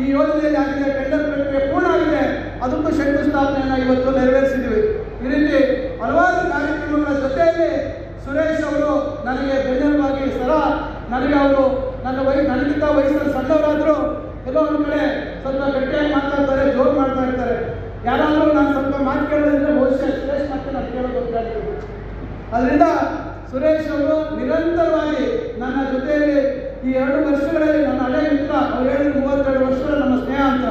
ಈ ಯೋಜನೆಯಲ್ಲಿ ಆಗಿದೆ. ಟೆಂಡರ್ ಪ್ರಕ್ರಿಯೆ ಪೂರ್ಣ ಆಗಿದೆ. ಅದಕ್ಕೂ ಶಂಕುಸ್ಥಾಪನೆಯನ್ನು ಇವತ್ತು ನೆರವೇರಿಸಿದ್ದೀವಿ. ಈ ರೀತಿ ಹಲವಾರು ಕಾರ್ಯಕ್ರಮಗಳ ಜೊತೆಯಲ್ಲಿ ಸುರೇಶ್ ಅವರು ನನಗೆ ಬೆನ್ನೆಲುಬಾಗಿ ನನಗೆ ಅವರು ನನಗಿಂತ ವಯಸ್ಸಲ್ಲಿ ಸಣ್ಣವರಾದರೂ ಎಲ್ಲೋ ಒಂದು ಕಡೆ ಸ್ವಲ್ಪ ಗಟ್ಟಿಯಾಗಿ ಮಾತಾಡ್ತಾರೆ, ಜೋರು ಮಾಡ್ತಾ ಇರ್ತಾರೆ. ಯಾರಾದರೂ ನಾನು ಸ್ವಲ್ಪ ಮಾತು ಕೇಳೋದ್ರಿಂದ ಬಹುಶಃ ಸುರೇಶ್ ಮತ್ತೆ ನಾನು ಕೇಳೋದು ಗೊತ್ತಾಗ್ತದೆ. ಅದರಿಂದ ಸುರೇಶ್ ಅವರು ನಿರಂತರವಾಗಿ ನನ್ನ ಜೊತೆಯಲ್ಲಿ ಈ 2 ವರ್ಷಗಳಲ್ಲಿ ನನ್ನ ಹಳೆ ಮಿತ್ರ, ಅವ್ರು ಹೇಳಿದ್ರು 32 ವರ್ಷಗಳ ನಮ್ಮ ಸ್ನೇಹ ಅಂತ.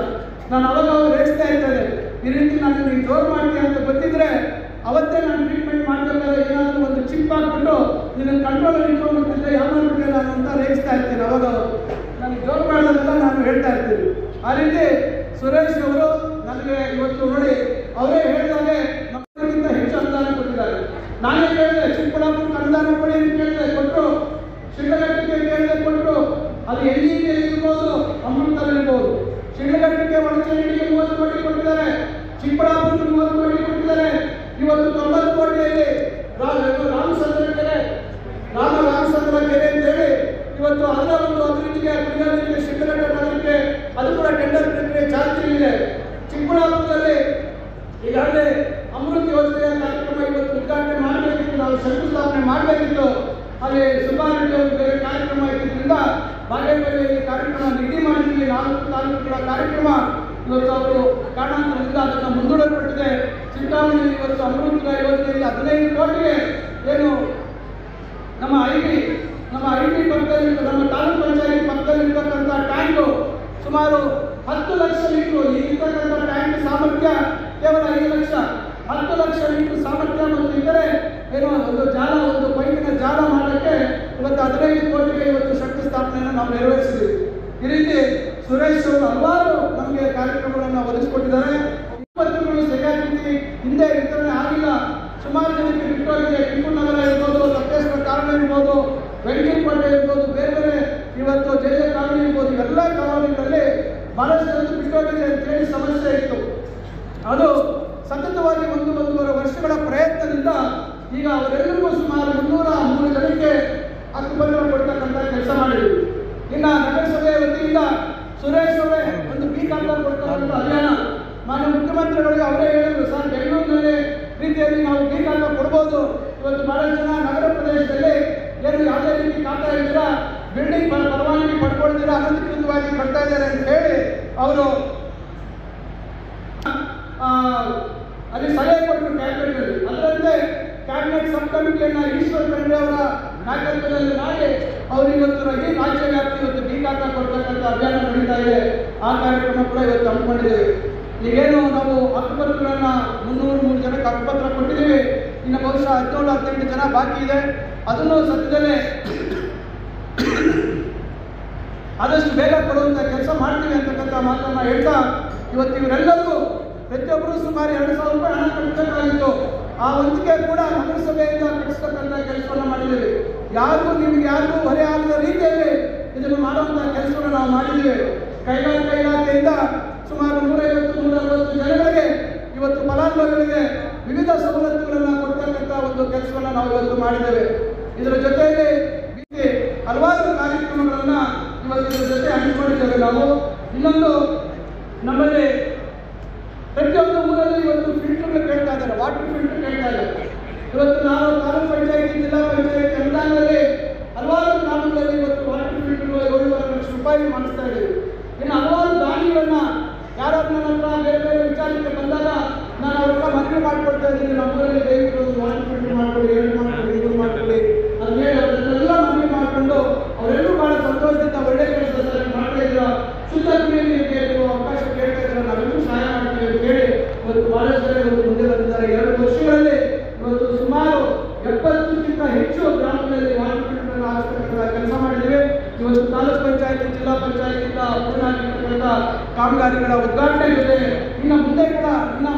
ನಾನು ಅವಾಗ ಅವ್ರು ರೇಗಿಸ್ತಾ ಇರ್ತೇನೆ, ಈ ರೀತಿ ನಾನು ನೀವು ಜೋರು ಮಾಡ್ತೀಯ ಅಂತ ಗೊತ್ತಿದ್ರೆ ಅವತ್ತೇ ನಾನು ಟ್ರೀಟ್ಮೆಂಟ್ ಮಾಡಬೇಕಾದ್ರೆ ಏನಾದರೂ ಒಂದು ಚಿಪ್ ಹಾಕ್ಬಿಟ್ಟು ಇದನ್ನು ಕಂಟ್ರೋಲಲ್ಲಿ ಇಟ್ಕೊಂಡ್ಬಿಟ್ಟಿದ್ದೆ, ಯಾವ ಮಾಡ್ಬಿಟ್ಟೆ ನಾನು ಅಂತ ರೇಗಿಸ್ತಾ ಇರ್ತೀನಿ. ಅವಾಗ ನನಗೆ ಜೋರು ಮಾಡೋದೆಲ್ಲ ನಾನು ಹೇಳ್ತಾ ಇರ್ತೀನಿ. ಆ ರೀತಿ ಸುರೇಶ್ ಅವರು ನನಗೆ ಇವತ್ತು ನೋಡಿ ಅವರೇ ಹೇಳಿದಾಗೆ ನಮ್ಮ ಚಿಕ್ಕಬಳ್ಳಾಪುರಕ್ಕೆ 30 ಕೋಟಿ ಕೊಟ್ಟಿದ್ದಾರೆ. ಇವತ್ತು 90 ಕೋಟಿಯಲ್ಲಿ ರಾಮಚಂದ್ರ ಕೆರೆ ಅಂತೇಳಿ ಇವತ್ತು ಅದರ ಒಂದು ಅಭಿವೃದ್ಧಿಗೆ ಕುಡಿಯೋದಕ್ಕೆ ಶಿಖರಘಟ್ಟ ನಗರಕ್ಕೆ ಅದು ಕೂಡ ಟೆಂಡರ್ ಪ್ರಕ್ರಿಯೆ ಚಾಲ್ತಿಯಲ್ಲಿದೆ. ಚಿಕ್ಕಬಳ್ಳಾಪುರದಲ್ಲಿ ಈಗಾಗಲೇ ಅಮೃತ ಯೋಜನೆಯ ಕಾರ್ಯಕ್ರಮ ಇವತ್ತು ಉದ್ಘಾಟನೆ ಮಾಡಬೇಕಿತ್ತು, ನಾವು ಶಂಕುಸ್ಥಾಪನೆ ಮಾಡಬೇಕಿತ್ತು. ಅಲ್ಲಿ ಸುಬ್ಬಾರೆಡ್ಡಿ ಅವರು ಬೇರೆ ಕಾರ್ಯಕ್ರಮ ಇದ್ದಿದ್ದರಿಂದ ಬಾಗೇಪಲ್ಲಿಯಲ್ಲಿ ಕಾರ್ಯಕ್ರಮ ನಿಗದಿ ಮಾಡಿದ್ವಿ. 4 ತಾಲೂಕುಗಳ ಕಾರ್ಯಕ್ರಮ ಇವತ್ತು ಅವರು ಕಾರಣಾಂತರದಿಂದ ಅದನ್ನು ಮುಂದೂಡಲ್ಪಟ್ಟಿದೆ. ಚಿಂತಾಮಣಿಯಲ್ಲಿ ಇವತ್ತು ಅಮೃತ ಯೋಜನೆಯಲ್ಲಿ 15 ಕೋಟಿಗೆ ಏನು ನಮ್ಮ ಐ ಟಿ ಪಕ್ಕದಲ್ಲಿ ನಮ್ಮ ತಾಲೂಕು ಪಂಚಾಯತ್ ಪಕ್ಕದಲ್ಲಿರ್ತಕ್ಕಂಥ ಟ್ಯಾಂಕು ಸುಮಾರು 10 ಲಕ್ಷ ಲೀಟರ್ ಇರ್ತಕ್ಕಂಥ ಟ್ಯಾಂಕ್ ಸಾಮರ್ಥ್ಯ ಕೇವಲ 5 ಲಕ್ಷ, 10 ಲಕ್ಷ ಲೀಟರ್ ಸಾಮರ್ಥ್ಯ ಮತ್ತು ಇತರೆ ಏನೋ ಒಂದು ಪೈಪಿನ ಜಾಲ ಮಾಡಲಿಕ್ಕೆ ಇವತ್ತು 15 ಕೋಟಿಗೆ ಇವತ್ತು ಶಂಕುಸ್ಥಾಪನೆಯನ್ನು ನಾವು ನೆರವೇರಿಸಿದ್ದೀವಿ. ಈ ರೀತಿ ಸುರೇಶ್ ಅವರು ಹಲವಾರು ನಮಗೆ ಕಾರ್ಯಕ್ರಮಗಳನ್ನು ಒದಗಿಸಿಕೊಟ್ಟಿದ್ದಾರೆ. ವಿಪತ್ತುಗಳು ಸರಿಯಾಗಿ ಹಿಂದೆ ವಿತರಣೆ ಆಗಿಲ್ಲ, ಸುಮಾರು ಜನಕ್ಕೆ ಬಿಟ್ಟೋಗಿದೆ. ಟಿಪ್ಪು ನಗರ ಇರ್ಬೋದು, ಸಪ್ತೇಶ್ವರ ಕಾಲನಿ ಇರ್ಬೋದು, ವೆಂಕಟಕೋಟೆ ಇರ್ಬೋದು, ಬೇರೆ ಬೇರೆ ಇವತ್ತು ಜಯ ಕಾಲನಿ ಇರ್ಬೋದು, ಎಲ್ಲ ಕಾಲೋನಿಗಳಲ್ಲಿ ಬಹಳಷ್ಟು ಜನರು ಬಿಟ್ಟೋಗಿದೆ ಅಂತೇಳಿ ಸಮಸ್ಯೆ ಇತ್ತು. ಅದು ಸತತವಾಗಿ 1-1.5 ವರ್ಷಗಳ ಪ್ರಯತ್ನದಿಂದ ಈಗ ಅವರೆಲ್ಲರಿಗೂ ಸುಮಾರು 303 ಜನಕ್ಕೆ ಹಕ್ಕುಪತ್ರ ಕೊಡ್ತಕ್ಕಂಥ ಕೆಲಸ ಮಾಡಿದ್ವಿ. ಇನ್ನು ನಗರಸಭೆಯ ವತಿಯಿಂದ ಸುರೇಶ್ ಅವರೇ ಒಂದು ಬಿ ಖಾತಾ ಕೊಡ್ತಕ್ಕಂಥ ಅಭಿಯಾನ ಮಾನ್ಯ ಮುಖ್ಯಮಂತ್ರಿಗಳಿಗೆ ಅವರೇ ಹೇಳಿದ್ರು, ಸರ್ ಬೆಂಗಳೂರಿನಲ್ಲಿ ರೀತಿಯಲ್ಲಿ ನಾವು ಬಿ ಖಾತಾ ಕೊಡ್ಬೋದು. ಇವತ್ತು ಬಹಳಷ್ಟು ಜನ ನಗರ ಪ್ರದೇಶದಲ್ಲಿ ಏನು ಯಾವುದೇ ರೀತಿ ಖಾತಾ ಇದ್ದೀರಾ, ಬಿಲ್ಡಿಂಗ್ ಪರವಾನಗಿ ಪಡ್ಕೊಳ್ತೀರಾ, ಅನಧಿಕೃತವಾಗಿ ಕಟ್ತಾ ಇದ್ದಾರೆ ಅಂತ ಹೇಳಿ ಅವರು ಅಲ್ಲಿ ಸಲಹೆ ಕೊಟ್ಟರು ಕ್ಯಾಬಿನೆಟ್ನಲ್ಲಿ. ಅದರಂತೆ ಕ್ಯಾಬಿನೆಟ್ ಸಬ್ ಕಮಿಟಿಯನ್ನು ಈಶ್ವರ್ ಖಂಡ್ರೆ ಅವರ ನಾಯಕತ್ವದಲ್ಲಿ ಮಾಡಿ ಅವರು ಇವತ್ತು ಈ ರಾಜ್ಯ ವ್ಯಾಪ್ತಿ ಇವತ್ತು ಬಿ ಖಾತಾ ಕೊಡ್ತಕ್ಕಂಥ ಅಭಿಯಾನ ನಡೀತಾ ಇದೆ. ಆ ಕಾರ್ಯಕ್ರಮ ಕೂಡ ಇವತ್ತು ಹಮ್ಮಿಕೊಂಡಿದ್ದೇವೆ. ಈಗೇನು ನಾವು ಹಕ್ಕುಪತ್ರಗಳನ್ನು 303 ಜನಕ್ಕೆ ಹಕ್ಕುಪತ್ರ ಕೊಟ್ಟಿದ್ದೀವಿ. ಇನ್ನು ಬಹುಶಃ 17-18 ಜನ ಬಾಕಿ ಇದೆ. ಅದನ್ನು ಸದ್ಯದಲ್ಲೇ ಆದಷ್ಟು ಬೇಗ ಕೊಡುವಂಥ ಕೆಲಸ ಮಾಡ್ತೀವಿ ಅಂತಕ್ಕಂಥ ಮಾತನ್ನು ಹೇಳ್ತಾ ಇವತ್ತು ಇವರೆಲ್ಲರಿಗೂ ಪ್ರತಿಯೊಬ್ಬರು ಸುಮಾರು 2,000 ರೂಪಾಯಿ ಹಣ ಕಟ್ಟಬೇಕಾಗಿತ್ತು. ಆ ವಂತಿಕೆ ಕೂಡ ನಗರಸಭೆಯಿಂದ ಕಟ್ಟಿಸ್ತಕ್ಕಂಥ ಕೆಲಸವನ್ನು ಮಾಡಿದ್ದೇವೆ. ನಿಮ್ಗೆ ಯಾರಿಗೂ ಹೊರೆ ಆಗದ ರೀತಿಯಲ್ಲಿ ಇದನ್ನು ಮಾಡುವಂಥ ಕೆಲಸವನ್ನು ನಾವು ಮಾಡಿದ್ದೇವೆ. ಕೈಗಾರಿಕಾ ಇಲಾಖೆಯಿಂದ ಸುಮಾರು 150-160 ಜನಗಳಿಗೆ ಇವತ್ತು ಫಲಾನುಭವಿಗಳಿಗೆ ವಿವಿಧ ಸವಲತ್ತುಗಳನ್ನು ಕೊಡ್ತಕ್ಕಂಥ ಒಂದು ಕೆಲಸವನ್ನು ನಾವು ಇವತ್ತು ಮಾಡಿದ್ದೇವೆ. ಇದರ ಜೊತೆಯಲ್ಲಿ ಹಲವಾರು ಕಾರ್ಯಕ್ರಮಗಳನ್ನು ಇವತ್ತು ಇದರ ಜೊತೆ ಹಂಚಿಕೊಂಡಿದ್ದೇವೆ ನಾವು. ಇನ್ನೊಂದು ನಮ್ಮಲ್ಲಿ ಪ್ರತಿಯೊಂದು ಊರಲ್ಲಿ ಇವತ್ತು ಫಿಲ್ಟರ್ಗಳು ಕೇಳ್ತಾ ಇದ್ದಾರೆ, ವಾಟರ್ ಫಿಲ್ಟರ್ ಕೇಳ್ತಾ ಇದ್ದಾರೆ. ಇವತ್ತು ನಾವು ತಾಲೂಕು ಪಂಚಾಯತಿ, ಜಿಲ್ಲಾ ಪಂಚಾಯತಿ ಅನುದಾನದಲ್ಲಿ ಹಲವಾರು ಗ್ರಾಮಗಳಲ್ಲಿ ಇವತ್ತು ವಾಟರ್ ಫಿಲ್ಟರ್ಗಳು 7.5 ಲಕ್ಷ ರೂಪಾಯಿ ಮಾಡಿಸ್ತಾ ಇದ್ದೀವಿ. ಇನ್ನು ಹಲವಾರು ದಾನಿಗಳನ್ನ ಯಾರಾದ್ರೂ ನನ್ನ ಹತ್ರ ಬೇರೆ ಬೇರೆ ವಿಚಾರಕ್ಕೆ ಬಂದಾಗ ನಾನು ಅವ್ರನ್ನ ಮನವಿ ಮಾಡ್ಕೊಳ್ತಾ ಇದ್ದೀನಿ, ನಮ್ಮೂರಲ್ಲಿ ದಯವಿಟ್ಟು ವಾಟರ್ ಫಿಲ್ಟರ್ ಮಾಡ್ಕೊಳ್ಳಿ, ಇದು ಮಾಡ್ಕೊಳ್ಳಿ ಅಂತ ಹೇಳಿ ಅವರೆಲ್ಲ ಮನವಿ ಮಾಡಿಕೊಂಡು ಅವರೆಲ್ಲರೂ ಬಹಳ ಸಂತೋಷದಿಂದ ಒಳ್ಳೆ ಕೆಲಸ ಮಾಡ್ತಾ ಇದ್ದೀರಾ, ಶುದ್ಧ ಕುಡಿಯುವ ನೀರಿಗೆ ಅವಕಾಶ ಕೇಳ್ತಾ ಇದ್ದಾರೆ, ನಾವೆಲ್ಲರೂ ಸಹಾಯ ಮಾಡ್ತೀವಿ ಅಂತ ಹೇಳಿ ಇವತ್ತು ಬಹಳಷ್ಟು ಜನ ಇವತ್ತು ಮುಂದೆ ಬಂದಿದ್ದಾರೆ. 2 ವರ್ಷಗಳಲ್ಲಿ ಇವತ್ತು ಸುಮಾರು 70ಕ್ಕಿಂತ ಹೆಚ್ಚು ಗ್ರಾಮಗಳಲ್ಲಿ ವಾಟರ್ ಫಿಲ್ಟರ್ ಹಾಕಿಸ್ತಕ್ಕಂಥ ಕೆಲಸ ಮಾಡಿದ್ದೇವೆ. ಇವತ್ತು ತಾಲೂಕು ಪಂಚಾಯತಿ, ಜಿಲ್ಲಾ ಪಂಚಾಯತಿಯಿಂದ ಪೂರ್ಣ ಆಗಿರ್ತಕ್ಕಂಥ ಕಾಮಗಾರಿಗಳ ಉದ್ಘಾಟನೆ ಇದೆ. ಇನ್ನು ಮುಂದೆ ಕೂಡ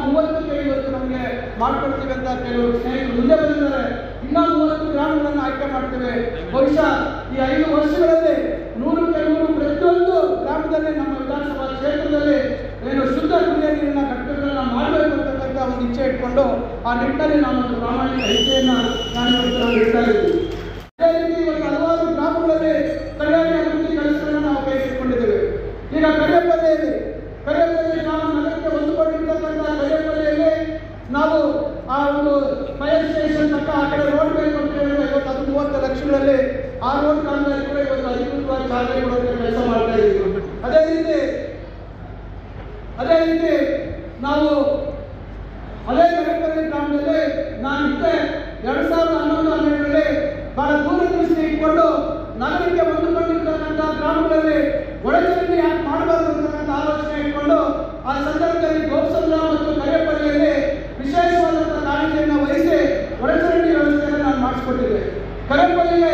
30ಕ್ಕೆ ಇವತ್ತು ನಮಗೆ ಮಾಡ್ಕೊಡ್ತೀವಿ ಅಂತ ಕೆಲವರು ಸ್ನೇಹಿತರು ಮುಂದೆ ಬಂದಿದ್ದಾರೆ. ಇನ್ನೂ 30 ಗ್ರಾಮಗಳನ್ನು ಆಯ್ಕೆ ಮಾಡ್ತೇವೆ. ಬಹುಶಃ ಈ 5 ವರ್ಷಗಳಲ್ಲಿ 100ಕ್ಕೆ 100 ಪ್ರತಿಯೊಂದು ಗ್ರಾಮದಲ್ಲಿ ನಮ್ಮ ವಿಧಾನಸಭಾ ಕ್ಷೇತ್ರದಲ್ಲಿ ಏನು ಶುದ್ಧ ಕುಡಿಯುವ ನೀರಿನ ಘಟಕಗಳನ್ನ ಮಾಡಬೇಕು ಅಂತಕ್ಕಂಥ ಒಂದು ಇಚ್ಛೆ ಇಟ್ಕೊಂಡು ಆ ನಿಟ್ಟಿನಲ್ಲಿ ನಾವು ಒಂದು ಪ್ರಾಮಾಣಿಕ ಹೆಜ್ಜೆಯನ್ನು ನಾನು ಹೇಳ್ತಾ ಇದ್ದೀವಿ. ಅದೇ ರೀತಿ ಇವತ್ತು ಹಲವಾರು ಗ್ರಾಮಗಳಲ್ಲಿ ಸರಿಯಾಗಿ ಅಭಿವೃದ್ಧಿ ಕೆಲಸಗಳನ್ನು ನಾವು ಕೈಗೆತ್ತಿಕೊಂಡಿದ್ದೇವೆ. ಈಗ ಕರಿಯಪಲ್ಲಿಯಲ್ಲಿ ನಾವು ನಗರಕ್ಕೆ ಹೊಂದಿಕೊಂಡಿರ್ತಕ್ಕಂಥ ಕರಿಯಪಲ್ಲಿಯಲ್ಲಿ ನಾವು ಆ ಒಂದು ಫೈರ್ ಸ್ಟೇಷನ್ ತಕ್ಕ ಆ ಕಡೆ ರೋಡ್ ಬೇಕು ಅಂತ ಹೇಳಿದ್ರೆ ಇವತ್ತು ಅದು 30 ಲಕ್ಷಗಳಲ್ಲಿ ಆ ರೋಡ್ ಕಾಮಗಾರಿ ಕೂಡ ಇವತ್ತು ಅಧಿಕೃತವಾಗಿ ಚಾಲನೆ ಕೊಡುವಂಥ ಕೆಲಸ ಮಾಡ್ತಾ ಇದ್ದೀವಿ. ಅದೇ ರೀತಿ ನಾವು ಅದೇ ಕರಿಯಪಲ್ಲಿ ಗ್ರಾಮದಲ್ಲಿ ನಾನು ಇದ್ದೆ 2011-12ರಲ್ಲಿ ಬಹಳ ದೂರದೃಷ್ಟಿ ಇಟ್ಕೊಂಡು ನಗರಕ್ಕೆ ಹೊಂದಿಕೊಂಡಿರ್ತಕ್ಕಂಥ ಗ್ರಾಮಗಳಲ್ಲಿ ಒಳಚರಂಡಿ ಯಾಕೆ ಮಾಡಬಾರ್ದು ಅಂತಕ್ಕಂಥ ಆಲೋಚನೆ ಇಟ್ಕೊಂಡು ಆ ಸಂದರ್ಭದಲ್ಲಿ ಗೋಸಂದ್ರ ಮತ್ತು ಕರಿಯಪಲ್ಲಿಯಲ್ಲಿ ವಿಶೇಷವಾದಂಥ ಕಾಳಜಿಯನ್ನು ವಹಿಸಿ ಒಳಚರಂಡಿ ವ್ಯವಸ್ಥೆಯನ್ನು ನಾನು ಮಾಡಿಸ್ಕೊಟ್ಟಿದ್ದೆ. ಕರಿಯಪಲ್ಲಿಗೆ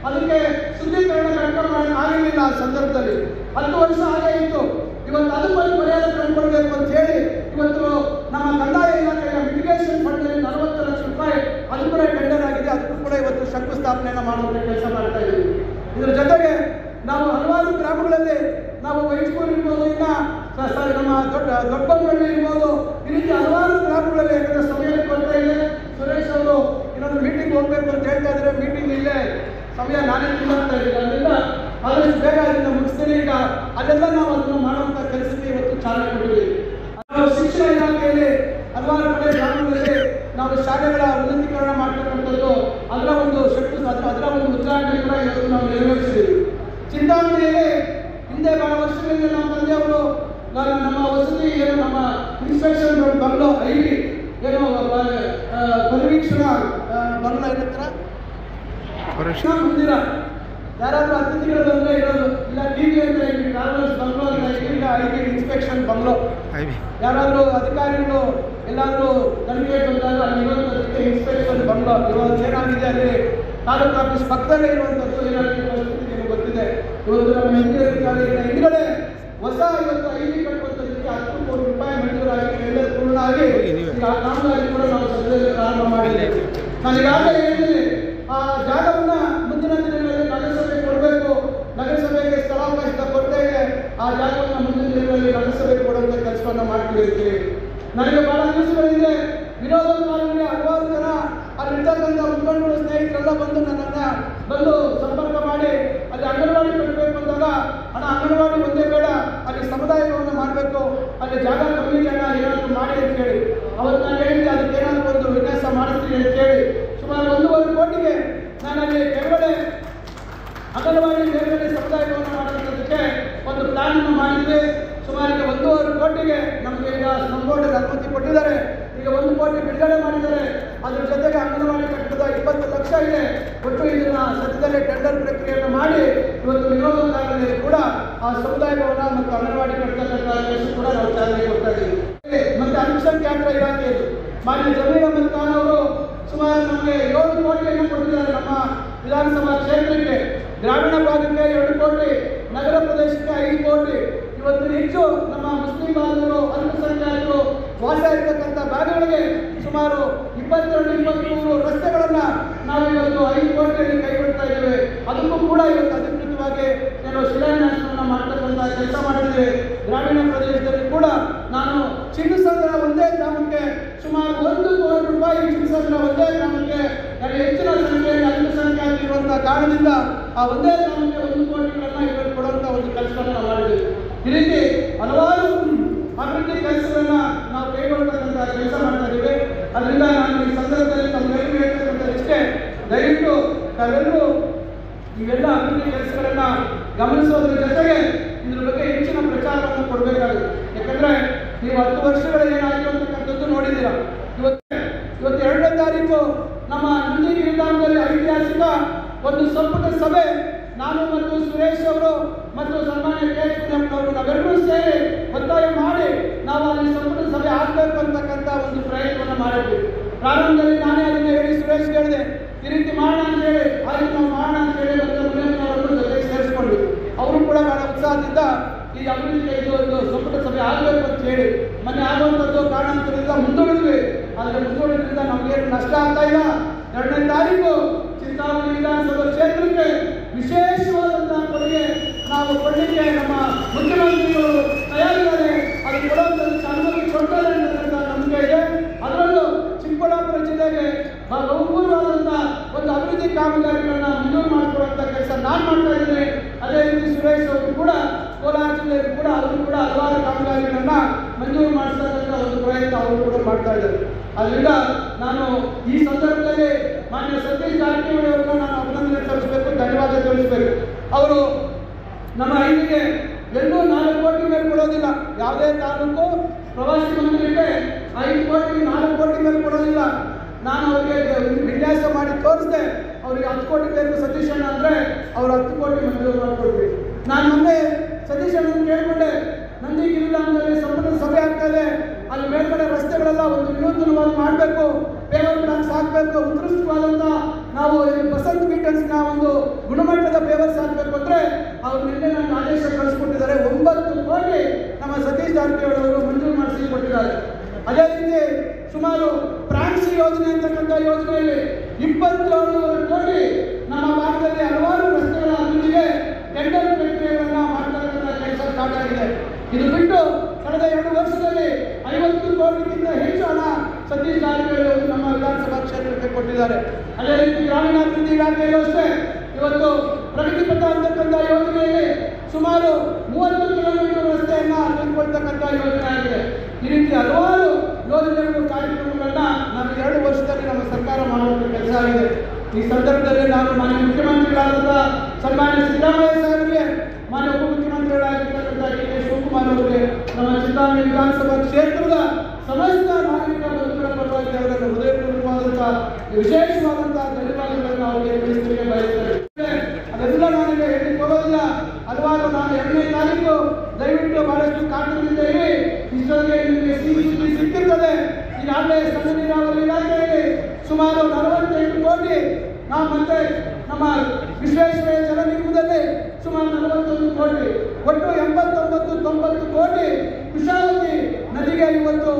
ಅದಕ್ಕೆ ಶುದ್ಧೀಕರಣ ಘಟಕ ಆಗಲಿಲ್ಲ. ಆ ಸಂದರ್ಭದಲ್ಲಿ 10 ವರ್ಷ ಆಗೇ ಇತ್ತು. ಇವತ್ತು ಅದಕ್ಕೊಂದು ಪರಿಹಾರ ಕಂಡುಕೊಳ್ಬೇಕು ಅಂತ ಹೇಳಿ ಇವತ್ತು ನಮ್ಮ ಕಂದಾಯ ಇಲಾಖೆಯ ಮಿಟಿಗೇಷನ್ ಫಂಡ್ನಲ್ಲಿ 40 ಲಕ್ಷ ರೂಪಾಯಿ ಅದು ಕೂಡ ಟೆಂಡರ್ ಆಗಿದೆ. ಅದಕ್ಕೂ ಕೂಡ ಇವತ್ತು ಶಂಕುಸ್ಥಾಪನೆಯನ್ನು ಮಾಡುವಂಥ ಕೆಲಸ ಮಾಡ್ತಾ ಇದ್ದೀವಿ. ಇದರ ಜೊತೆಗೆ ನಾವು ಹಲವಾರು ಗ್ರಾಮಗಳಲ್ಲಿ ನಾವು ವೈಸ್ಕೂಲ್ ಇರ್ಬೋದು, ಇನ್ನು ನಮ್ಮ ದೊಡ್ಡಬಂಗಳ್ಳಿ ಇರ್ಬೋದು, ಈ ರೀತಿ ನಾವು ಶಾಲೆಗಳ ಉನ್ನತೀಕರಣ ಮಾಡ್ತಕ್ಕಂಥದ್ದು ಅದರ ಒಂದು ಅದರ ಒಂದು ಉದ್ಘಾಟನೆ ಕೂಡ ಇವತ್ತು ನಾವು ನೆರವೇರಿಸಿದ್ದೀವಿ. ಚಿಂತಾಮಣಿಯಲ್ಲಿ ಹಿಂದೆ ಬಹಳ ವರ್ಷಗಳಿಂದ ನಮ್ಮ ತಂದೆಯವರು ನಮ್ಮ ವಸತಿ ಏನು ನಮ್ಮ ಇನ್ಸ್ಪೆಕ್ಷನ್ ಬಂಗ್ಲೋ ಐವಿ ಏನು ಪರಿವೀಕ್ಷಣಾ ಬಂಗ್ಲೋ ಏನಂತಾರ ಮುಂದಿರ ಯಾರಾದ್ರೂ ಅತಿಥಿಗಳು ಬಂದ್ರೆ ಇರೋದು ಇಲ್ಲ ಟಿವಿ ಅಂತ ಹೇಳಿ ಟ್ರಾವೆಲ್ಸ್ ಬಂಗ್ಲೋ ಅಂತ ಈಗ ಐವಿ ಇನ್ಸ್ಪೆಕ್ಷನ್ ಬಂಗ್ಲೋ ಯಾರಾದ್ರೂ ಅಧಿಕಾರಿಗಳು ಎಲ್ಲಾದ್ರೂ ತನಿಖೆ ಬಂದಾಗ ಅಲ್ಲಿ ಇರುವಂತದಕ್ಕೆ ಇನ್ಸ್ಪೆಕ್ಷನ್ ಬಂಗ್ಲೋ ಇವಾಗ ಏನಾಗಿದೆ ಅಲ್ಲಿ ತಾಲೂಕು ಆಫೀಸ್ ಪಕ್ಕದಲ್ಲೇ ಇರುವಂತದ್ದು ಏನಾಗಿದೆ ಪರಿಸ್ಥಿತಿ ನಿಮಗೆ ಗೊತ್ತಿದೆ. ಇವತ್ತು ನಮ್ಮ ಹಿಂದ್ಗಡೆ ಹೊಸ ಇವತ್ತು ಐವಿ ಕಟ್ಟುವಂತದಕ್ಕೆ 10 ಕೋಟಿ ರೂಪಾಯಿ ಮಂಜೂರಾಗಿ ಎಲ್ಲ ಪೂರ್ಣ ಆಗಿ ಈಗ ಆ ಕಾಮಗಾರಿ ಕೂಡ ನಾವು ಸದ್ಯದಲ್ಲಿ ಪ್ರಾರಂಭ ಮಾಡಿದ್ದೇವೆ. ನಾನು ಈಗಾಗಲೇ ಹೇಳಿದ್ದೀನಿ, ಆ ಜಾಗವನ್ನ ಮುಂದಿನ ದಿನಗಳಲ್ಲಿ ನಗರಸಭೆ ಕೊಡಬೇಕು, ನಗರಸಭೆಗೆ ಸ್ಥಳಾವಕಾಶ ಕೊಡ್ತಾ ಇದೆ, ಆ ಜಾಗವನ್ನು ಮುಂದಿನ ದಿನಗಳಲ್ಲಿ ನಗರಸಭೆಗೆ ಕೊಡುವಂತ ಕೆಲಸವನ್ನ ಮಾಡ್ತಿರ್ತೀವಿ. ನನಗೆ ಬಹಳ ದಿವಸಗಳಿಂದ ವಿರೋಧ ಕಾಲದಲ್ಲಿ ಹಲವಾರು ಜನ ಅಲ್ಲಿರ್ತಕ್ಕಂಥ ಮುಖಂಡರು ಸ್ನೇಹಿತರೆಲ್ಲ ಬಂದು ನನ್ನನ್ನು ಬಂದು ಸಂಪರ್ಕ ಮಾಡಿ ಅಲ್ಲಿ ಅಂಗನವಾಡಿ ಕಟ್ಟಬೇಕು ಅಂದಾಗ ಹಣ ಅಂಗನವಾಡಿ ಒಂದೇ ಬೇಡ, ಅಲ್ಲಿ ಸಮುದಾಯ ಭವನ ಮಾಡಬೇಕು, ಅಲ್ಲಿ ಜಾಗ ಕಮ್ಮಿ ಜನ ಏನಾದರೂ ಮಾಡಿ ಅಂತ ಹೇಳಿ ಅವತ್ತು ನಾನು ಹೇಳಿದ್ದೆ ಅದಕ್ಕೆ ಏನಾದರೂ ಒಂದು ವಿನ್ಯಾಸ ಮಾಡಿಸ್ತೀನಿ ಅಂತ ಹೇಳಿ ಸುಮಾರು 1.5 ಕೋಟಿಗೆ ನಾನು ಅಲ್ಲಿ ಕೆಳಗಡೆ ಅಂಗನವಾಡಿ ಮೇಲ್ಗಡೆ ಸಮುದಾಯ ಭವನ ಮಾಡೋದಕ್ಕೆ ಒಂದು ಪ್ಲಾನ್ ಅನ್ನು ಮಾಡಿದ್ದೆ. ಸುಮಾರಿಗೆ 1.5 ಕೋಟಿಗೆ ನಮಗೆ ಈಗ ಸಂಬೋರ್ಡ್ ಅನುಮತಿ ಕೊಟ್ಟಿದ್ದಾರೆ. ಈಗ 1 ಕೋಟಿ ಬಿಡುಗಡೆ ಮಾಡಿದ್ದಾರೆ. ಅದ್ರ ಜೊತೆಗೆ ಅಂಗನವಾಡಿ ಕಟ್ಟಡದ 20 ಲಕ್ಷ ಇದೆ. ಒಟ್ಟು ಇದನ್ನ ಸದ್ಯದಲ್ಲೇ ಟೆಂಡರ್ ಪ್ರಕ್ರಿಯೆಯನ್ನು ಮಾಡಿ ಇವತ್ತು ವಿನೋದದಲ್ಲಿ ಕೂಡ ಆ ಸಮುದಾಯ ಭವನ ಮತ್ತು ಅಂಗನವಾಡಿ ಕಟ್ಟತಕ್ಕಂಥ ಕೆಲಸ ಕೂಡ ನಾವು ಚಾಲನೆ ಕೊಡ್ತಾ ಇದ್ದೀವಿ. ಮತ್ತೆ ಅಲ್ಪಸಂಖ್ಯಾತರ ಇಲಾಖೆಯದು ಮಾನ್ಯ ಜಮೀರ್ ಅಹಮದ್ ಖಾನ್ ಅವರು ಸುಮಾರು ನಮಗೆ 7 ಕೋಟಿಯನ್ನು ಕೊಟ್ಟಿದ್ದಾರೆ. ನಮ್ಮ ವಿಧಾನಸಭಾ ಕ್ಷೇತ್ರಕ್ಕೆ ಗ್ರಾಮೀಣ ಭಾಗಕ್ಕೆ 2 ಕೋಟಿ, ನಗರ ಪ್ರದೇಶಕ್ಕೆ 5 ಕೋಟಿ. ಇವತ್ತು ಹೆಚ್ಚು ನಮ್ಮ ಮುಸ್ಲಿಂ ಬಾಂಧವರು ಅಲ್ಪಸಂಖ್ಯಾತರು ವಾಸ ಇರತಕ್ಕಂಥ ಭಾಗಗಳಿಗೆ ಸುಮಾರು 22-23 ರಸ್ತೆಗಳನ್ನ ನಾವು ಇವತ್ತು 5 ಕೋಟಿಯಲ್ಲಿ ಕೈಗೊಳ್ತಾ ಇದ್ದೇವೆ. ಅದಕ್ಕೂ ಕೂಡ ಇವತ್ತು ಅಧಿಕೃತವಾಗಿ ನಾವು ಶಿಲಾನ್ಯಾಸವನ್ನು ಮಾಡ್ತಕ್ಕಂಥ ಕೆಲಸ ಮಾಡಿದ್ದೇವೆ. ಗ್ರಾಮೀಣ ಪ್ರದೇಶದಲ್ಲಿ ಕೂಡ ನಾನು ಚಿನ್ನಸಂದ್ರ ಒಂದೇ ಗ್ರಾಮಕ್ಕೆ ಸುಮಾರು 1 ಕೋಟಿ ರೂಪಾಯಿ ಚಿನ್ನಸಂದ್ರ ಒಂದೇ ಗ್ರಾಮಕ್ಕೆ ಹೆಚ್ಚಿನ ಸಂಖ್ಯೆಯಲ್ಲಿ ಅಲ್ಪಸಂಖ್ಯಾತರು ಇರುವಂತಹ ಕಾರಣದಿಂದ ಆ ಒಂದೇ ಗ್ರಾಮಕ್ಕೆ 1 ಕೋಟಿಗಳನ್ನ ಇವತ್ತು ಕೊಡುವಂತ ಒಂದು ಕೆಲಸವನ್ನು ನಾವು ಮಾಡಿದ್ದೇವೆ. ಈ ರೀತಿ ಹಲವಾರು ಅಭಿವೃದ್ಧಿ ಕೆಲಸಗಳನ್ನ ನಾವು ಕೈಗೊಳ್ಳತಕ್ಕಂಥ ಕೆಲಸ ಮಾಡ್ತಾ ಇದ್ದೀವಿ. ಅದರಿಂದ ನಾನು ಈ ಸಂದರ್ಭದಲ್ಲಿ ತಮ್ಮೆಲ್ಲರಿಗೂ ಹೇಳ್ತಕ್ಕಂಥದ್ದಷ್ಟೇ, ದಯವಿಟ್ಟು ತಾವೆಲ್ಲರೂ ಇವೆಲ್ಲ ಅಭಿವೃದ್ಧಿ ಕೆಲಸಗಳನ್ನ ಗಮನಿಸೋದ್ರ ಜೊತೆಗೆ ಇದ್ರ ಬಗ್ಗೆ ಹೆಚ್ಚಿನ ಪ್ರಚಾರವನ್ನು ಕೊಡಬೇಕಾಗಿದೆ. ಯಾಕಂದ್ರೆ ನೀವು 10 ವರ್ಷಗಳ ಏನಾಯಿತು ಅಂತಕ್ಕಂಥದ್ದು ನೋಡಿದ್ದೀರಾ. ಇವತ್ತು 2ನೇ ತಾರೀಕು ನಮ್ಮ ನಂದಿ ನಿಲ್ದಾಣದಲ್ಲಿ ಐತಿಹಾಸಿಕ ಒಂದು ಸಂಪುಟ ಸಭೆ ನಾನು ಮತ್ತು ಸುರೇಶ್ ಅವರು ಮತ್ತು ಸನ್ಮಾನ್ಯ KH ಅವರು ನಾವೆಲ್ಲರೂ ಸೇರಿ ಒತ್ತಾಯ ಮಾಡಿ ನಾವು ಅಲ್ಲಿ ಸಂಪುಟ ಸಭೆ ಆಗಬೇಕು ಅಂತಕ್ಕಂಥ ಒಂದು ಪ್ರಯತ್ನವನ್ನು ಮಾಡಿದ್ವಿ. ಪ್ರಾರಂಭದಲ್ಲಿ ನಾನೇ ಅದನ್ನ ಹೇಳಿ ಸುರೇಶ್ ಹೇಳಿದೆ, ಈ ರೀತಿ ಮಾಡೋಣ ಅಂತ ಹೇಳಿ, ಆಯ್ತು ನಾವು ಮಾಡೋಣ ಅಂತ ಹೇಳಿ ಮತ್ತು ಮುನಿಯಪ್ಪನವರನ್ನು ಜೊತೆಗೆ ಸೇರಿಸ್ಕೊಂಡ್ವಿ. ಅವರು ಕೂಡ ಬಹಳ ಉತ್ಸಾಹದಿಂದ ಈ ಅಭಿವೃದ್ಧಿಗೆ ಇದು ಸಂಪುಟ ಸಭೆ ಆಗಬೇಕು ಅಂತ ಹೇಳಿ ಮೊನ್ನೆ ಆಗುವಂಥದ್ದು ಕಾರಣಾಂತರದಿಂದ ಮುಂದೂಡಿದ್ವಿ. ಆದರೆ ಮುಂದೂಡಿದ್ರಿಂದ ನಮಗೇನು ನಷ್ಟ ಆಗ್ತಾ ಇಲ್ಲ. 2ನೇ ತಾರೀಕು ಚಿಂತಾಮಣಿ ವಿಧಾನಸಭಾ ಕ್ಷೇತ್ರಕ್ಕೆ ವಿಶೇಷವಾದಂತಹ ಕೊಡುಗೆ ನಾವು ಕೊಡಲಿಕ್ಕೆ ನಮ್ಮ ಮುಖ್ಯಮಂತ್ರಿಗಳು ತಯಾರಿದ್ದಾರೆ. ಅದು ಕೊಡುವಂಥದ್ದಕ್ಕೆ ಅನುಮತಿ ಕೊಡ್ತಾರೆ ಅಂತಕ್ಕಂಥ ನಂಬಿಕೆ ಇದೆ. ಅದರಲ್ಲೂ ಚಿಕ್ಕಬಳ್ಳಾಪುರ ಜಿಲ್ಲೆಗೆ ಬಹುಪೂರ್ವವಾದಂತಹ ಒಂದು ಅಭಿವೃದ್ಧಿ ಕಾಮಗಾರಿಗಳನ್ನ ಮಂಜೂರು ಮಾಡಿಕೊಡುವಂಥ ಕೆಲಸ ನಾನು ಮಾಡ್ತಾ ಇದ್ದೀನಿ. ಅದೇ ರೀತಿ ಸುರೇಶ್ ಅವರು ಕೂಡ ಕೋಲಾರ ಜಿಲ್ಲೆಗೂ ಕೂಡ ಅವರು ಕೂಡ ಹಲವಾರು ಕಾಮಗಾರಿಗಳನ್ನ ಮಂಜೂರು ಮಾಡಿಸ್ತಕ್ಕಂಥ ಒಂದು ಪ್ರಯತ್ನ ಅವರು ಕೂಡ ಮಾಡ್ತಾ ಇದ್ದಾರೆ. ಅದರಿಂದ ನಾನು ಈ ಸಂದರ್ಭದಲ್ಲಿ ಮಾನ್ಯ ಸತೀಶ್ ಜಾರಕಿಹೊಳಿ ಅವರನ್ನು ನಾನು ಅಭಿನಂದನೆ ಸಲ್ಲಿಸಬೇಕು, ಧನ್ಯವಾದ ತಿಳಿಸಬೇಕು. ಅವರು ನಮ್ಮ ಐವಿಗೆ ಎಲ್ಲೂ 4 ಕೋಟಿ ಮೇಲೆ ಕೊಡೋದಿಲ್ಲ. ಯಾವುದೇ ತಾಲೂಕು ಪ್ರವಾಸಿ ಮಂದಿರಕ್ಕೆ 5 ಕೋಟಿ 4 ಕೋಟಿ ಮೇಲೆ ಕೊಡೋದಿಲ್ಲ. ನಾನು ಅವರಿಗೆ ವಿನ್ಯಾಸ ಮಾಡಿ ತೋರಿಸಿದೆ. ಅವರಿಗೆ 10 ಕೋಟಿ ಬೇಕು ಸತೀಶ್ ಅಣ್ಣ ಅಂದರೆ ಅವ್ರು 10 ಕೋಟಿ ಮಂಜೂರು ಮಾಡಿಕೊಡ್ತೀವಿ. ನಾನು ಮೊನ್ನೆ ಸತೀಶ್ ಅಣ್ಣನ ಕೇಳಿಕೊಂಡೆ, ನಂದಿ ಗಿರಿಧಾಮದಲ್ಲಿ ಸಂಪುಟ ಸಭೆ ಆಗ್ತಾ ಇದೆ, ಅಲ್ಲಿ ಮೇಲ್ಗಡೆ ರಸ್ತೆಗಳೆಲ್ಲ ಒಂದು ವಿನೂತನವಾಗಿ ಮಾಡಬೇಕು, ಪೇವರ್ ಬ್ಲಾಕ್ಸ್ ಹಾಕಬೇಕು, ಉತ್ಕೃಷ್ಟವಾದಂಥ ನಾವು ಬಸಂತ್ ಬೀಟನ್ಸ್ನ ಒಂದು ಗುಣಮಟ್ಟದ ಪೇವರ್ಸ್ ಹಾಕಬೇಕು ಅಂದರೆ ಅವ್ರು ನಿನ್ನೆ ನನಗೆ ಆದೇಶ ಕಳಿಸ್ಕೊಟ್ಟಿದ್ದಾರೆ. 9 ಕೋಟಿ ನಮ್ಮ ಸತೀಶ್ ಜಾರಕಿಹೊಳಿ ಅವರು ಮಂಜೂರು ಮಾಡಿಸಿ ಕೊಟ್ಟಿದ್ದಾರೆ. ಅದೇ ರೀತಿ ಸುಮಾರು ಪ್ರಾಣಿಸಿ ಯೋಜನೆ ಅಂತಕ್ಕಂಥ ಯೋಜನೆಯಲ್ಲಿ 27 ಕೋಟಿ ನಮ್ಮ ಭಾಗದಲ್ಲಿ ಹಲವಾರು ರಸ್ತೆಗಳ ಅಭಿವೃದ್ಧಿಗೆ ಟೆಂಡರ್ ಪ್ರಕ್ರಿಯೆಗಳನ್ನ ಮಾಡ್ತಕ್ಕಂಥ ಕೆಲಸ ಸ್ಟಾರ್ಟ್ ಆಗಿದೆ. ಇದು ಬಿಟ್ಟು ಕಳೆದ 2 ವರ್ಷದಲ್ಲಿ 50 ಕೋಟಿಗಿಂತ ಹೆಚ್ಚು ಹಣ ಸತೀಶ್ ಜಾರಕಿಹೊಳಿ ಅವರು ನಮ್ಮ ವಿಧಾನಸಭಾ ಕ್ಷೇತ್ರಕ್ಕೆ ಕೊಟ್ಟಿದ್ದಾರೆ. ಅದೇ ರೀತಿ ಗ್ರಾಮೀಣಾಭಿವೃದ್ಧಿ ಇಲಾಖೆಯಲ್ಲೂ ಅಷ್ಟೇ ಇವತ್ತು ಪ್ರಗತಿ ಪಥ ಅಂತಕ್ಕಂಥ ಯೋಜನೆಯಲ್ಲಿ ಸುಮಾರು 30 ಕಿಲೋಮೀಟರ್ ರಸ್ತೆಯನ್ನ ತಂದುಕೊಳ್ತಕ್ಕಂಥ ಯೋಜನೆ ಆಗಿದೆ. ಈ ರೀತಿ ಹಲವಾರು ಯೋಜನೆಗಳು ಕಾರ್ಯಕ್ರಮಗಳನ್ನ ನಾವು 2 ಕೆಲಸ ಆಗಿದೆ. ಈ ಸಂದರ್ಭದಲ್ಲಿ ನಾನು ಮಾನ್ಯ ಮುಖ್ಯಮಂತ್ರಿಗಳಾದಂಥ ಸನ್ಮಾನ್ಯ ಸಿದ್ದರಾಮಯ್ಯ ಸಾಹೇಬರಿಗೆ, ಮಾನ್ಯ ಉಪಮುಖ್ಯಮಂತ್ರಿಗಳಾಗಿರ್ತಕ್ಕಂಥ ಡಿ ಕೆ ಶಿವಕುಮಾರ್ ಅವರಿಗೆ, ನಮ್ಮ ಚಿಂತಾಮಣಿ ವಿಧಾನಸಭಾ ಕ್ಷೇತ್ರದ ಸಮಸ್ತ ನಾಗರಿಕ ಬಂಧುಗಳ ಪರವಾಗಿ ಅವರನ್ನು ಹೃದಯಪೂರ್ವಕವಾದಂತಹ ವಿಶೇಷವಾದಂತಹ ಧನ್ಯವಾದಗಳನ್ನು ಅವರಿಗೆ ತಿಳಿಸಲಿಕ್ಕೆ ಬಯಸ್ತೇನೆ. ಅದೆಲ್ಲ ನನಗೆ ಹೇಳಲಿಕ್ಕೆ ಹೋಗೋದಿಲ್ಲ. ಹಲವಾರು ನಾನು 2ನೇ ತಾರೀಕು ದಯವಿಟ್ಟು ಬಹಳಷ್ಟು ಕಾರಣದಿಂದ ಇರಿ, ಇಷ್ಟೊಂದಿಗೆ ನಿಮಗೆ ಸಿಹಿ ಸಿಕ್ಕಿರ್ತದೆ. ಈಗಾಗಲೇ ಸಣ್ಣ ನೀರಾವರಿ ಇಲಾಖೆಯಲ್ಲಿ ಸುಮಾರು 48 ಕೋಟಿ, ನಾವು ಮತ್ತೆ ನಮ್ಮ ವಿಶ್ವೇಶ್ವರಯ್ಯ ಜಲ ನಿಗಮದಲ್ಲಿ ಸುಮಾರು 41 ಕೋಟಿ, ಒಟ್ಟು 89-90 ಕೋಟಿ ಕುಶಾವತಿ ನದಿಗೆ ಇವತ್ತು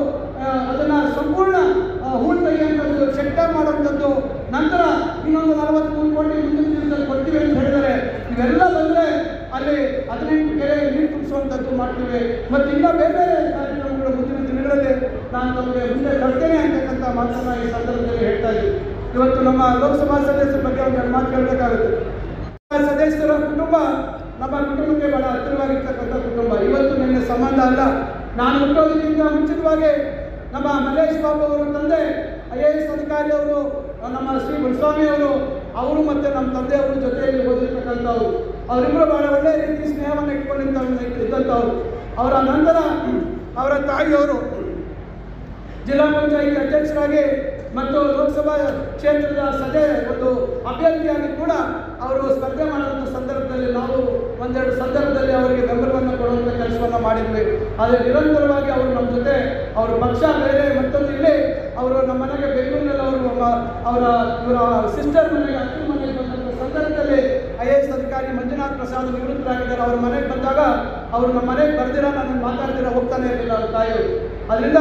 ಅದನ್ನ ಸಂಪೂರ್ಣ ಹೂಳು ತೆಗೆಯುವಂಥದ್ದು, ಚೆಕ್ ಡ್ಯಾಮ್ ಮಾಡುವಂಥದ್ದು, ನಂತರ ಇನ್ನೊಂದು 43 ಕೋಟಿ ಮುಂದಿನ ದಿನದಲ್ಲಿ ಕೊಡ್ತೀವಿ ಅಂತ ಹೇಳಿದರೆ, ಇವೆಲ್ಲ ಬಂದರೆ ಅಲ್ಲಿ 18 ಕೆರೆ ನೀರು ತುಂಬಿಸುವಂಥದ್ದು ಮಾಡ್ತೀವಿ. ಮತ್ತು ಇನ್ನೂ ಬೇರೆ ಬೇರೆ ಕಾರ್ಯಕ್ರಮಗಳು ಮುಂದಿನ ದಿನಗಳಲ್ಲಿ ನಾನು ತಮಗೆ ಮುಂದೆ ತರ್ತೇನೆ ಅಂತಕ್ಕಂಥ ಮಾತನ್ನು ಈ ಸಂದರ್ಭದಲ್ಲಿ ಹೇಳ್ತಾ ಇದ್ದೀವಿ. ಇವತ್ತು ನಮ್ಮ ಲೋಕಸಭಾ ಸದಸ್ಯರ ಬಗ್ಗೆ ಒಂದು ಮಾತು ಕೇಳಬೇಕಾಗುತ್ತೆ. ಸದಸ್ಯರ ಕುಟುಂಬ ನಮ್ಮ ಕುಟುಂಬಕ್ಕೆ ಬಹಳ ಹತ್ತಿರವಾಗಿರ್ತಕ್ಕಂಥ ಕುಟುಂಬ. ಇವತ್ತು ನಿನ್ನೆ ಸಂಬಂಧ ಅಲ್ಲ. ನಾನು ಹುಟ್ಟೋದಕ್ಕಿಂತ ಮುಂಚಿತವಾಗಿ ನಮ್ಮ ಮಲ್ಲೇಶ್ ಬಾಬು ಅವರ ತಂದೆ IAS ಅಧಿಕಾರಿ ಅವರು, ನಮ್ಮ ಶ್ರೀ ಗುರುಸ್ವಾಮಿ ಅವರು ಮತ್ತು ನಮ್ಮ ತಂದೆಯವರು ಜೊತೆಯಲ್ಲಿ ಓದಿರ್ತಕ್ಕಂಥವ್ರು. ಅವರಿಬ್ಬರು ಬಹಳ ಒಳ್ಳೆಯ ರೀತಿ ಸ್ನೇಹವನ್ನು ಇದ್ದಂಥವ್ರು. ಅವರ ನಂತರ ಅವರ ತಾಯಿಯವರು ಜಿಲ್ಲಾ ಪಂಚಾಯಿತಿ ಅಧ್ಯಕ್ಷರಾಗಿ ಮತ್ತು ಲೋಕಸಭಾ ಕ್ಷೇತ್ರದ ಒಂದು ಅಭ್ಯರ್ಥಿಯಾಗಿ ಕೂಡ ಅವರು ಸ್ಪರ್ಧೆ ಮಾಡುವಂಥ ಸಂದರ್ಭದಲ್ಲಿ ನಾವು ಒಂದೆರಡು ಸಂದರ್ಭದಲ್ಲಿ ಅವರಿಗೆ ಬೆಂಬಲವನ್ನು ಕೊಡುವಂಥ ಕೆಲಸವನ್ನು ಮಾಡಿದ್ವಿ. ಆದರೆ ನಿರಂತರವಾಗಿ ಅವರು ನಮ್ಮ ಜೊತೆ, ಅವರ ಪಕ್ಷ ಬೇರೆ ಮತ್ತೊಂದು ಇಲ್ಲಿ, ಅವರು ನಮ್ಮ ಮನೆಗೆ ಬೆಂಗಳೂರಿನಲ್ಲಿ ಇವರ ಸಿಸ್ಟರ್ ಮನೆಗೆ, ಅಕ್ಕನ ಮನೆಗೆ ಬಂದಂಥ ಸಂದರ್ಭದಲ್ಲಿ IAS ಅಧಿಕಾರಿ ಮಂಜುನಾಥ್ ಪ್ರಸಾದ್ ನಿವೃತ್ತರಾಗಿದ್ದಾರೆ. ಅವ್ರ ಮನೆಗೆ ಬಂದಾಗ ಅವರು ನಮ್ಮ ಮನೆಗೆ ಬರ್ದಿರ, ನಾನು ಮಾತಾಡ್ದಿರ ಹೋಗ್ತಾನೆ ಇರಲಿಲ್ಲ ಅವ್ರ ತಾಯಿಯವರು. ಅದರಿಂದ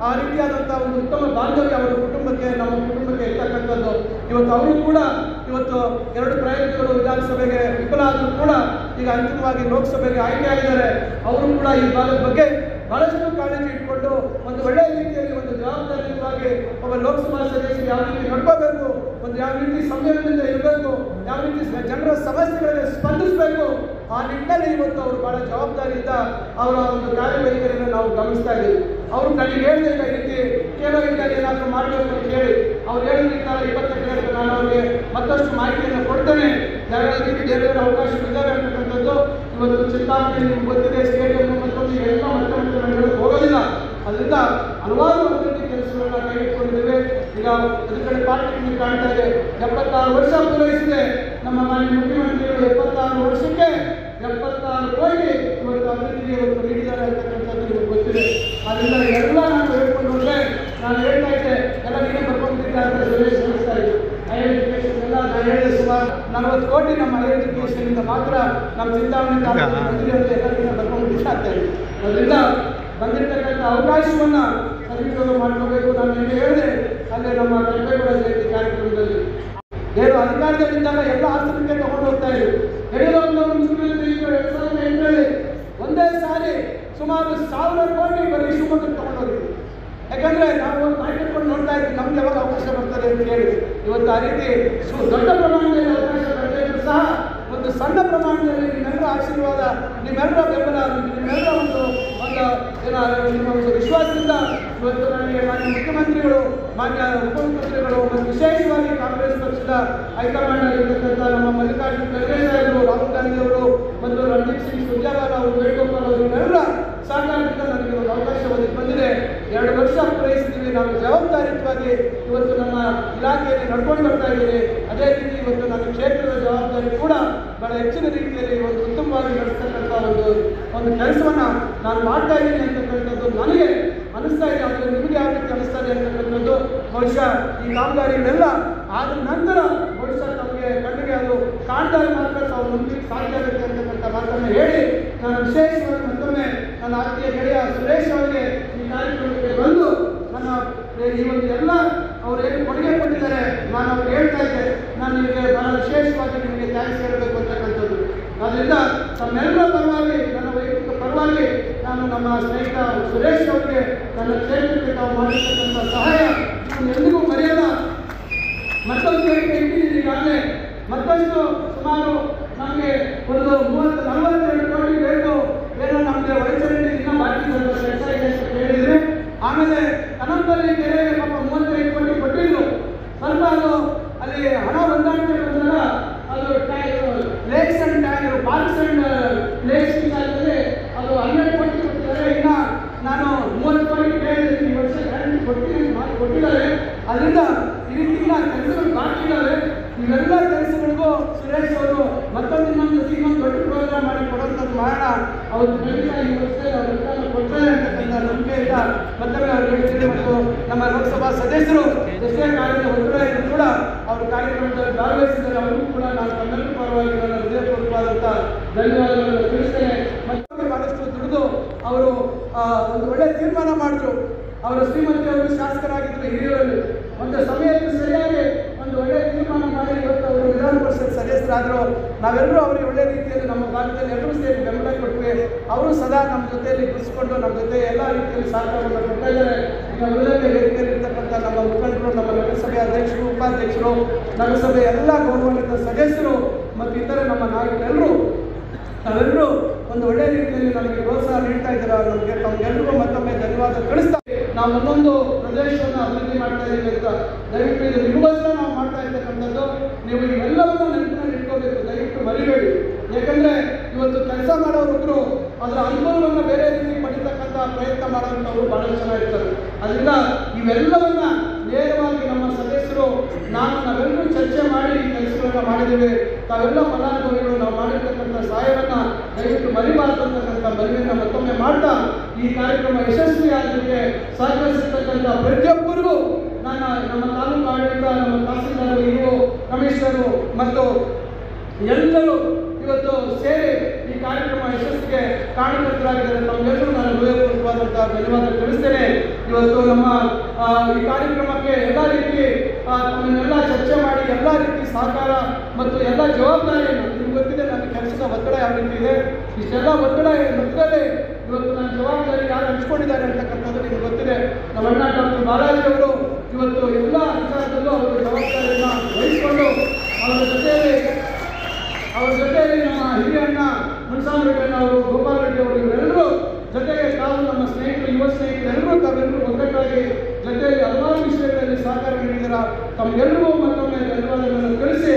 ಆ ರೀತಿಯಾದಂಥ ಒಂದು ಉತ್ತಮ ಬಾಂಧವ್ಯ ಅವರ ಕುಟುಂಬಕ್ಕೆ, ನಮ್ಮ ಕುಟುಂಬಕ್ಕೆ ಇರ್ತಕ್ಕಂಥದ್ದು. ಇವತ್ತು ಅವರು ಕೂಡ ಇವತ್ತು 2 ಪ್ರಯತ್ನಗಳು ವಿಧಾನಸಭೆಗೆ ವಿಫಲ ಆದರೂ ಕೂಡ ಈಗ ಅಂತಿಮವಾಗಿ ಲೋಕಸಭೆಗೆ ಆಯ್ಕೆಯಾಗಿದ್ದಾರೆ. ಅವರು ಕೂಡ ಈ ಭಾಗದ ಬಗ್ಗೆ ಬಹಳಷ್ಟು ಕಾಳಜಿ ಇಟ್ಕೊಂಡು ಒಂದು ಒಳ್ಳೆಯ ರೀತಿಯಲ್ಲಿ ಒಂದು ಜವಾಬ್ದಾರಿಯುತವಾಗಿ ಒಬ್ಬ ಲೋಕಸಭಾ ಸದಸ್ಯರು ಯಾವ ರೀತಿ ನಡ್ಕೋಬೇಕು, ಒಂದು ಯಾವ ರೀತಿ ಸಂಯಮದಿಂದ ಇರಬೇಕು, ಯಾವ ರೀತಿ ಜನರ ಸಮಸ್ಯೆಗಳಿಗೆ ಸ್ಪಂದಿಸಬೇಕು, ಆ ನಿಟ್ಟಿನಲ್ಲಿ ಇವತ್ತು ಅವರು ಬಹಳ ಜವಾಬ್ದಾರಿಯಿಂದ ಅವರ ಒಂದು ಕಾರ್ಯವೈಖರಿಯನ್ನು ನಾವು ಗಮನಿಸ್ತಾ ಇದ್ದೀವಿ. ಅವರು ನನಗೆ ಹೇಳಿದೆ, ಈ ರೀತಿ ಕೇವಲ ಏನಾದರೂ ಮಾಡಬೇಕು ಅಂತ ಹೇಳಿ ಅವ್ರು ಹೇಳಿರ್ತಾರೆ 20 ಎಕರೆ. ನಾನು ಅವರಿಗೆ ಮತ್ತಷ್ಟು ಮಾಹಿತಿಯನ್ನು ಕೊಡ್ತೇನೆ, ಯಾವ ರೀತಿ ಬೇರೆ ಅವಕಾಶಗಳಿದ್ದಾವೆ ಅಂತಕ್ಕಂಥದ್ದು. ಇವತ್ತು ಚಿಂತಾಮಣಿ ನಿಮ್ಗೆ ಗೊತ್ತಿದೆ, ಸ್ಟೇಡಿಯಂ ಮತ್ತೊಂದು ಎಲ್ಲ ಮತ್ತೆ ಹೋಗೋದಿಲ್ಲ. ಅದರಿಂದ ಹಲವಾರು ಅಭಿವೃದ್ಧಿ ಕೆಲಸಗಳನ್ನ ಕೈಗೆತ್ತಿಕೊಂಡಿದ್ದೇವೆ. ಈಗ ಅದ್ರ ಕಡೆ ಪಾರ್ಟಿ ಕಾಣ್ತಾ ಇದೆ. 76 ವರ್ಷ ಪೂರೈಸಿದೆ ನಮ್ಮ ಮಾನ್ಯ ಮುಖ್ಯಮಂತ್ರಿಗಳು. 76 ವರ್ಷಕ್ಕೆ 76 ಕೋಟಿ ಇವತ್ತು ಅಭಿವೃದ್ಧಿಗೆ ನೀಡಿದ್ದಾರೆ ಅಂತಕ್ಕಂಥದ್ದು ನಿಮಗೆ ಗೊತ್ತಿದೆ. ಅದರಿಂದ ಎಲ್ಲ ನಾನು ಹೇಳ್ಕೊಂಡು ಹೋದ್ರೆ, ನಾನು ಹೇಳ್ತಾ ಇದ್ದೆ ಎಲ್ಲ ನೀವೇ ಬರ್ಕೊಂಡಿದ್ದಾರೆ ಸುರೇಶ್ ನಡೆಸ್ತಾ ಇದ್ದೆ. ಹೈಯರ್ ಎಜುಕೇಶನ್ ಎಲ್ಲ ನಾನು ಹೇಳಿದೆ, ಸುಮಾರು 40 ಕೋಟಿ ನಮ್ಮ ಹೈಯರ್ ಎಜುಕೇಶನ್ ಮಾತ್ರ ನಮ್ಮ ಚಿಂತಾಮಣಿ ಎಲ್ಲರಿಗಿಂತ ಬರ್ಕೊಂಡಿದ್ದಾರೆ. ಅದರಿಂದ ಬಂದಿರತಕ್ಕಂಥ ಅವಕಾಶವನ್ನು ಸದುಪಯೋಗ ಮಾಡ್ಕೋಬೇಕು. ನಾನು ನಿಮಗೆ ಹೇಳಿದೆ, ಅಲ್ಲೇ ನಮ್ಮ ಕೆಂಪೇಗೌಡ ಜಯಂತಿ ಕಾರ್ಯಕ್ರಮದಲ್ಲಿ ಏನು ಅಧಿಕಾರದಲ್ಲಿದ್ದಾಗ ಎಲ್ಲ ಆಸ್ತಿಗೆ ತಗೊಂಡು ಹೋಗ್ತಾ ಇದ್ರು. ಯಡಿಯೂರಪ್ಪನವರು ಮುಖ್ಯಮಂತ್ರಿ 2008ರಲ್ಲಿ ಒಂದೇ ಸಾರಿ ಸುಮಾರು 1000 ಕೋಟಿ ಬರೀ ಶಿವಮೊಗ್ಗಕ್ಕೆ ತಗೊಂಡು ಹೋಗಿದ್ವಿ. ಯಾಕಂದ್ರೆ ನಾವು ಒಂದು ಮಾಹಿತಿ ನೋಡ್ತಾ ಇದ್ವಿ, ನಮ್ಗೆ ಯಾವಾಗ ಅವಕಾಶ ಬರ್ತದೆ ಅಂತ ಹೇಳಿ. ಇವತ್ತು ಆ ರೀತಿ ದೊಡ್ಡ ಪ್ರಮಾಣದಲ್ಲಿ ಅವಕಾಶ ಬರ್ತಾ ಇದ್ರು ಸಹ ಒಂದು ಸಣ್ಣ ಪ್ರಮಾಣದಲ್ಲಿ ನಿಮ್ಮೆಲ್ಲರ ಆಶೀರ್ವಾದ, ನಿಮ್ಮೆಲ್ಲರ ಬೆಂಬಲ, ನಿಮ್ಮೆಲ್ಲರ ನಿಮ್ಮ ಒಂದು ವಿಶ್ವಾಸದಿಂದ ಇವತ್ತು ನನಗೆ ಮಾನ್ಯ ಮುಖ್ಯಮಂತ್ರಿಗಳು, ಮಾನ್ಯ ಉಪಮುಖ್ಯಮಂತ್ರಿಗಳು ಮತ್ತು ವಿಶೇಷವಾಗಿ ಕಾಂಗ್ರೆಸ್ ಪಕ್ಷದ ಹೈಕಮಾಂಡ್ ಆಗಿರ್ತಕ್ಕಂಥ ನಮ್ಮ ಮಲ್ಲಿಕಾರ್ಜುನ ಖರ್ಗೆ ಸಾಹೇಬರು, ರಾಹುಲ್ ಗಾಂಧಿ ಅವರು ಮತ್ತು ರಣದೀಪ್ ಸಿಂಗ್ ಸುರ್ಜೇವಾಲಾ ಅವರು, ವೇಣುಗೋಪಾಲ್ ಅವರು, ಇವರೆಲ್ಲ ಸಹಕಾರದಿಂದ ನನಗೆ ಒಂದು ಅವಕಾಶ ಬಂದಿದೆ. 2 ವರ್ಷ ಪೂರೈಸಿದ್ದೀವಿ. ನಾವು ಜವಾಬ್ದಾರಿಯುತವಾಗಿ ಇವತ್ತು ನಮ್ಮ ಇಲಾಖೆಯಲ್ಲಿ ನಡ್ಕೊಂಡು ಬರ್ತಾ ಇದ್ದೀವಿ. ಅದೇ ರೀತಿ ಇವತ್ತು ನನ್ನ ಕ್ಷೇತ್ರದ ಜವಾಬ್ದಾರಿ ಕೂಡ ಬಹಳ ಹೆಚ್ಚಿನ ರೀತಿಯಲ್ಲಿ ಒಂದು ಉತ್ತಮವಾಗಿ ನಡೆಸ್ತಕ್ಕಂಥ ಒಂದು ಕೆಲಸವನ್ನು ನಾನು ಮಾಡ್ತಾ ಇದ್ದೀನಿ ಅಂತಕ್ಕಂಥದ್ದು ನನಗೆ ಅನಿಸ್ತಾ ಇದೆ. ಆದರೆ ನಿಮಗೆ ಯಾವ ರೀತಿ ಅನಿಸ್ತಾ ಇದೆ ಅಂತಕ್ಕಂಥದ್ದು ಬಹುಶಃ ಈ ಕಾಮಗಾರಿಗಳೆಲ್ಲ ಆದ ನಂತರ ಬಹುಶಃ ತಮಗೆ ಕಣ್ಣಿಗೆ ಅದು ಕಾಣ್ದಾಗ ಮಾತ್ರ ತಾವು ಮುಂದಕ್ಕೆ ಸಾಧ್ಯ ಆಗುತ್ತೆ ಅಂತಕ್ಕಂಥ ಮಾತನ್ನು ಹೇಳಿ, ನಾನು ವಿಶೇಷವಾಗಿ ಮತ್ತೊಮ್ಮೆ ನನ್ನ ಆತ್ಮೀಯ ಗೆಳೆಯ ಸುರೇಶ್ ಅವರಿಗೆ ಈ ಕಾರ್ಯಕ್ರಮಕ್ಕೆ ಬಂದು ನನ್ನ ಈ ಒಂದು ಎಲ್ಲ ಅವರು ಏನು ಕೊಡುಗೆ ಕೊಟ್ಟಿದ್ದಾರೆ ನಾನು ಅವ್ರಿಗೆ ಹೇಳ್ತಾ ಇದ್ದೆ, ನಾನು ನಿಮಗೆ ಬಹಳ ವಿಶೇಷವಾಗಿ ನಿಮಗೆ ಥ್ಯಾಂಕ್ಸ್ ಹೇಳಬೇಕು ಅಂತಕ್ಕಂಥದ್ದು. ಆದ್ದರಿಂದ ತಮ್ಮೆಲ್ಲರ ಪರವಾಗಿ, ನನ್ನ ವೈಯಕ್ತಿಕ ಪರವಾಗಿ ನಾನು ನಮ್ಮ ಸ್ನೇಹಿತ ಸುರೇಶ್ ಅವರಿಗೆ ನನ್ನ ಕ್ಷೇತ್ರಕ್ಕೆ ತಾವು ಮಾಡಿರ್ತಕ್ಕಂಥ ಸಹಾಯ ಎಂದಿಗೂ ಮರೆಯಲ್ಲ. ಮತ್ತೊಂದು ಬೇಡಿಕೆ ಇಟ್ಟಿದ್ದೀನಿ ಈಗಾಗಲೇ. ಮತ್ತಷ್ಟು ಸುಮಾರು ನಮಗೆ ಒಂದು 30-42 ಕೋಟಿ ಬೇಕು, ಏನೋ ನಮಗೆ ವೈದ್ಯರಲ್ಲಿ ಇನ್ನೂ ಬಾಕಿ ಸ್ವಲ್ಪ ಕೆಲಸ ಇದೆ ಅಂತ ಹೇಳಿದರೆ, ಆಮೇಲೆ ಕನಂಬಲ್ಲಿ ಕೆರೆಗೆ ಪಾಪ 35 ಕೋಟಿ ಕೊಟ್ಟಿದ್ರು. ಸ್ವಲ್ಪ ಅದು ಕೊಟ್ಟಿದ್ದಾರೆ. ಅದರಿಂದ ಈ ರೀತಿ ಕೆಲಸಗಳು ಬಾಕಿ ಇದ್ದಾವೆ. ಇವೆಲ್ಲ ಕೆಲಸಗಳಿಗೂ ಸುರೇಶ್ ಅವರು ಇನ್ನೊಂದು ದೊಡ್ಡ ಪ್ರೋಗ್ರಾಮ್ ಮಾಡಿ ಕೊಡುವಂಥದ್ದು ಮಾಡೋಣ. ಅವರು ಖಂಡಿತ ಈ ವರ್ಷ ಅನುದಾನ ಕೊಡ್ತಾರೆ ಅಂತಕ್ಕಂಥ ನಂಬಿಕೆಯಿಂದ ಮತ್ತೊಮ್ಮೆ ಅವರು ಹೇಳ್ತೀನಿ. ಮತ್ತು ನಮ್ಮ ಲೋಕಸಭಾ ಸದಸ್ಯರು ಎಷ್ಟೇ ಕಾರ್ಯದ ಒತ್ತಡ ಇದ್ರೂ ಕೂಡ ಅವರು ಕಾರ್ಯಕ್ರಮದಲ್ಲಿ ಭಾಗವಹಿಸಿದರೆ ಅವರಿಗೂ ಕೂಡ ನಾನು ತಮ್ಮೆಲ್ಲರ ಪರವಾಗಿ ನನ್ನ ಹೃದಯಪೂರ್ವಕವಾದಂಥ ಧನ್ಯವಾದಗಳನ್ನು ತಿಳಿಸ್ತೇನೆ. ಮತ್ತೊಮ್ಮೆ ಬಹಳಷ್ಟು ದುಡಿದು ಅವರು ಒಂದು ಒಳ್ಳೆಯ ತೀರ್ಮಾನ ಮಾಡಿದ್ರು. ಅವರ ಶ್ರೀಮತಿ ಅವರು ಶಾಸಕರಾಗಿದ್ದರು ಹಿರಿಯೂರಲ್ಲಿ. ಒಂದು ಸಮಯಕ್ಕೆ ಸರಿಯಾಗಿ ಒಂದು ಒಳ್ಳೆಯ ತೀರ್ಮಾನ ಮಾಡಿ ಇವತ್ತು ಅವರು ವಿಧಾನ ಪರಿಷತ್ ಸದಸ್ಯರಾದರು. ನಾವೆಲ್ಲರೂ ಅವರಿಗೆ ಒಳ್ಳೆಯ ರೀತಿಯಲ್ಲಿ ನಮ್ಮ ಭಾಗದಲ್ಲಿ ಎಲ್ಲರೂ ಸೇರಿ ಬೆಂಬಲ ಕೊಟ್ವಿ. ಅವರು ಸದಾ ನಮ್ಮ ಜೊತೆಯಲ್ಲಿ ಗುರುಸ್ಕೊಂಡು ನಮ್ಮ ಜೊತೆ ಎಲ್ಲ ರೀತಿಯಲ್ಲಿ ಸಹಕಾರವನ್ನು ಕೊಡ್ತಾ ಇದ್ದಾರೆ. ಈಗ ಮೊದಲನೇ ವೇದಿಕೆಯಲ್ಲಿರ್ತಕ್ಕಂಥ ನಮ್ಮ ಮುಖಂಡರು, ನಮ್ಮ ನಗರಸಭೆ ಅಧ್ಯಕ್ಷರು, ಉಪಾಧ್ಯಕ್ಷರು, ನಗರಸಭೆ ಎಲ್ಲ ಗೌರವಾನ್ವಿತ ಸದಸ್ಯರು ಮತ್ತು ಇತರೆ ನಮ್ಮ ನಾಯಕರೆಲ್ಲರೂ ನಾವೆಲ್ಲರೂ ಒಂದು ಒಳ್ಳೆಯ ರೀತಿಯಲ್ಲಿ ನಮಗೆ ಪ್ರೋತ್ಸಾಹ ನೀಡ್ತಾ ಇದ್ದಾರೆ. ತಮಗೆಲ್ಲರಿಗೂ ಮತ್ತೊಮ್ಮೆ ಧನ್ಯವಾದ ತಿಳಿಸ್ತಾ ನಾವು ಒಂದೊಂದು ಪ್ರದೇಶವನ್ನು ಅಭಿವೃದ್ಧಿ ಮಾಡ್ತಾ ಇದ್ದೀವಿ ಅಂತ ದಯವಿಟ್ಟು ಇದು ನಿಮಗೋಸ್ಕರ ನಾವು ಮಾಡ್ತಾ ಇರ್ತಕ್ಕಂಥದ್ದು. ನೀವು ಇವೆಲ್ಲವನ್ನೂ ನೆನಪಿನಲ್ಲಿ ಇಟ್ಕೋಬೇಕು, ದಯವಿಟ್ಟು ಮರಿಬೇಡಿ. ಯಾಕಂದರೆ ಇವತ್ತು ಕೆಲಸ ಮಾಡೋರೊಬ್ಬರು ಅದರ ಅನುಭವವನ್ನು ಬೇರೆ ರೀತಿ ಪಡಿತಕ್ಕಂಥ ಪ್ರಯತ್ನ ಮಾಡೋಂಥವ್ರು ಭಾಳ ಚೆನ್ನಾಗಿರ್ತಾರೆ. ಅದರಿಂದ ಇವೆಲ್ಲವನ್ನ ನೇರವಾಗಿ ನಮ್ಮ ಸದಸ್ಯರು ನಾವೆಲ್ಲರೂ ಚರ್ಚೆ ಮಾಡಿ ಈ ಕೆಲಸಗಳನ್ನ ಮಾಡಿದ್ದೇವೆ. ತಾವೆಲ್ಲ ಫಲಾನುಭವಿಗಳು ನಾವು ಮಾಡಿರ್ತಕ್ಕಂಥ ಸಹಾಯವನ್ನು ದಯವಿಟ್ಟು ಮರಿಬಾರದು ಅಂತಕ್ಕಂಥ ಮನವಿಯನ್ನು ಮತ್ತೊಮ್ಮೆ ಮಾಡ್ತಾ ಈ ಕಾರ್ಯಕ್ರಮ ಯಶಸ್ವಿಯಾಗಲಿಕ್ಕೆ ಸಹಕರಿಸಿರ್ತಕ್ಕಂಥ ಪ್ರತಿಯೊಬ್ಬರಿಗೂ ನಾನು ನಮ್ಮ ತಾಲೂಕು ಆಡಳಿತ, ನಮ್ಮ ತಹಸೀಲ್ದಾರ್, ಇಒ, ಕಮಿಷನರು ಮತ್ತು ಎಲ್ಲರೂ ಇವತ್ತು ಸೇರಿ ಈ ಕಾರ್ಯಕ್ರಮ ಯಶಸ್ಸಿಗೆ ಕಾರಣಕರ್ತರಾಗಿದ್ದಾರೆ. ತಮ್ಮೆಲ್ಲರೂ ನಾನು ಹೃದಯಪೂರ್ವಕವಾದಂಥ ಧನ್ಯವಾದ ತಿಳಿಸ್ತೇನೆ. ಇವತ್ತು ನಮ್ಮ ಈ ಕಾರ್ಯಕ್ರಮಕ್ಕೆ ಎಲ್ಲ ರೀತಿ ನಮ್ಮನ್ನೆಲ್ಲ ಚರ್ಚೆ ಮಾಡಿ ಎಲ್ಲ ರೀತಿ ಸಹಕಾರ ಮತ್ತು ಎಲ್ಲ ಜವಾಬ್ದಾರಿಯನ್ನು ನಿಮ್ಗೆ ಗೊತ್ತಿದೆ. ನನ್ನ ಕೆಲಸದ ಒತ್ತಡ ಯಾವ ರೀತಿ ಇದೆ. ಇಷ್ಟೆಲ್ಲ ಒತ್ತಡ ಮಧ್ಯದಲ್ಲಿ ಇವತ್ತು ನನ್ನ ಜವಾಬ್ದಾರಿ ಯಾರು ಹಂಚ್ಕೊಂಡಿದ್ದಾರೆ ಅಂತಕ್ಕಂಥದ್ದು ನಿಮ್ಗೆ ಗೊತ್ತಿದೆ. ನಮ್ಮ ಅಣ್ಣ ಡಾಕ್ಟರ್ ಬಾಲಾಜಿ ಅವರು ಇವತ್ತು ಎಲ್ಲ ವಿಚಾರದಲ್ಲೂ ಅವರು ಜವಾಬ್ದಾರಿಯನ್ನು ವಹಿಸಿಕೊಂಡು ಅವರ ಜೊತೆಯಲ್ಲಿ ನಮ್ಮ ಹಿರಿಯ ಅಣ್ಣ ಮುನ್ಸಾಮ್ ರೆಡ್ಡಿ ಅವರು, ಗೋಪಾಲ್ ರೆಡ್ಡಿ ಅವರು, ಇವರೆಲ್ಲರೂ ಜೊತೆಗೆ ತಾವು ನಮ್ಮ ಸ್ನೇಹಿತರು, ಯುವ ಸ್ನೇಹಿತರೆಲ್ಲರೂ ತಾವೆಲ್ಲರೂ ಒಗ್ಗಟ್ಟಾಗಿ ಜೊತೆಯಲ್ಲಿ ಹಲವಾರು ವಿಷಯಗಳಲ್ಲಿ ಸಹಕಾರ ನೀಡಿದ್ದೀರಾ. ತಮಗೆಲ್ಲರಿಗೂ ಮತ್ತೊಮ್ಮೆ ಧನ್ಯವಾದಗಳನ್ನು ತಿಳಿಸಿ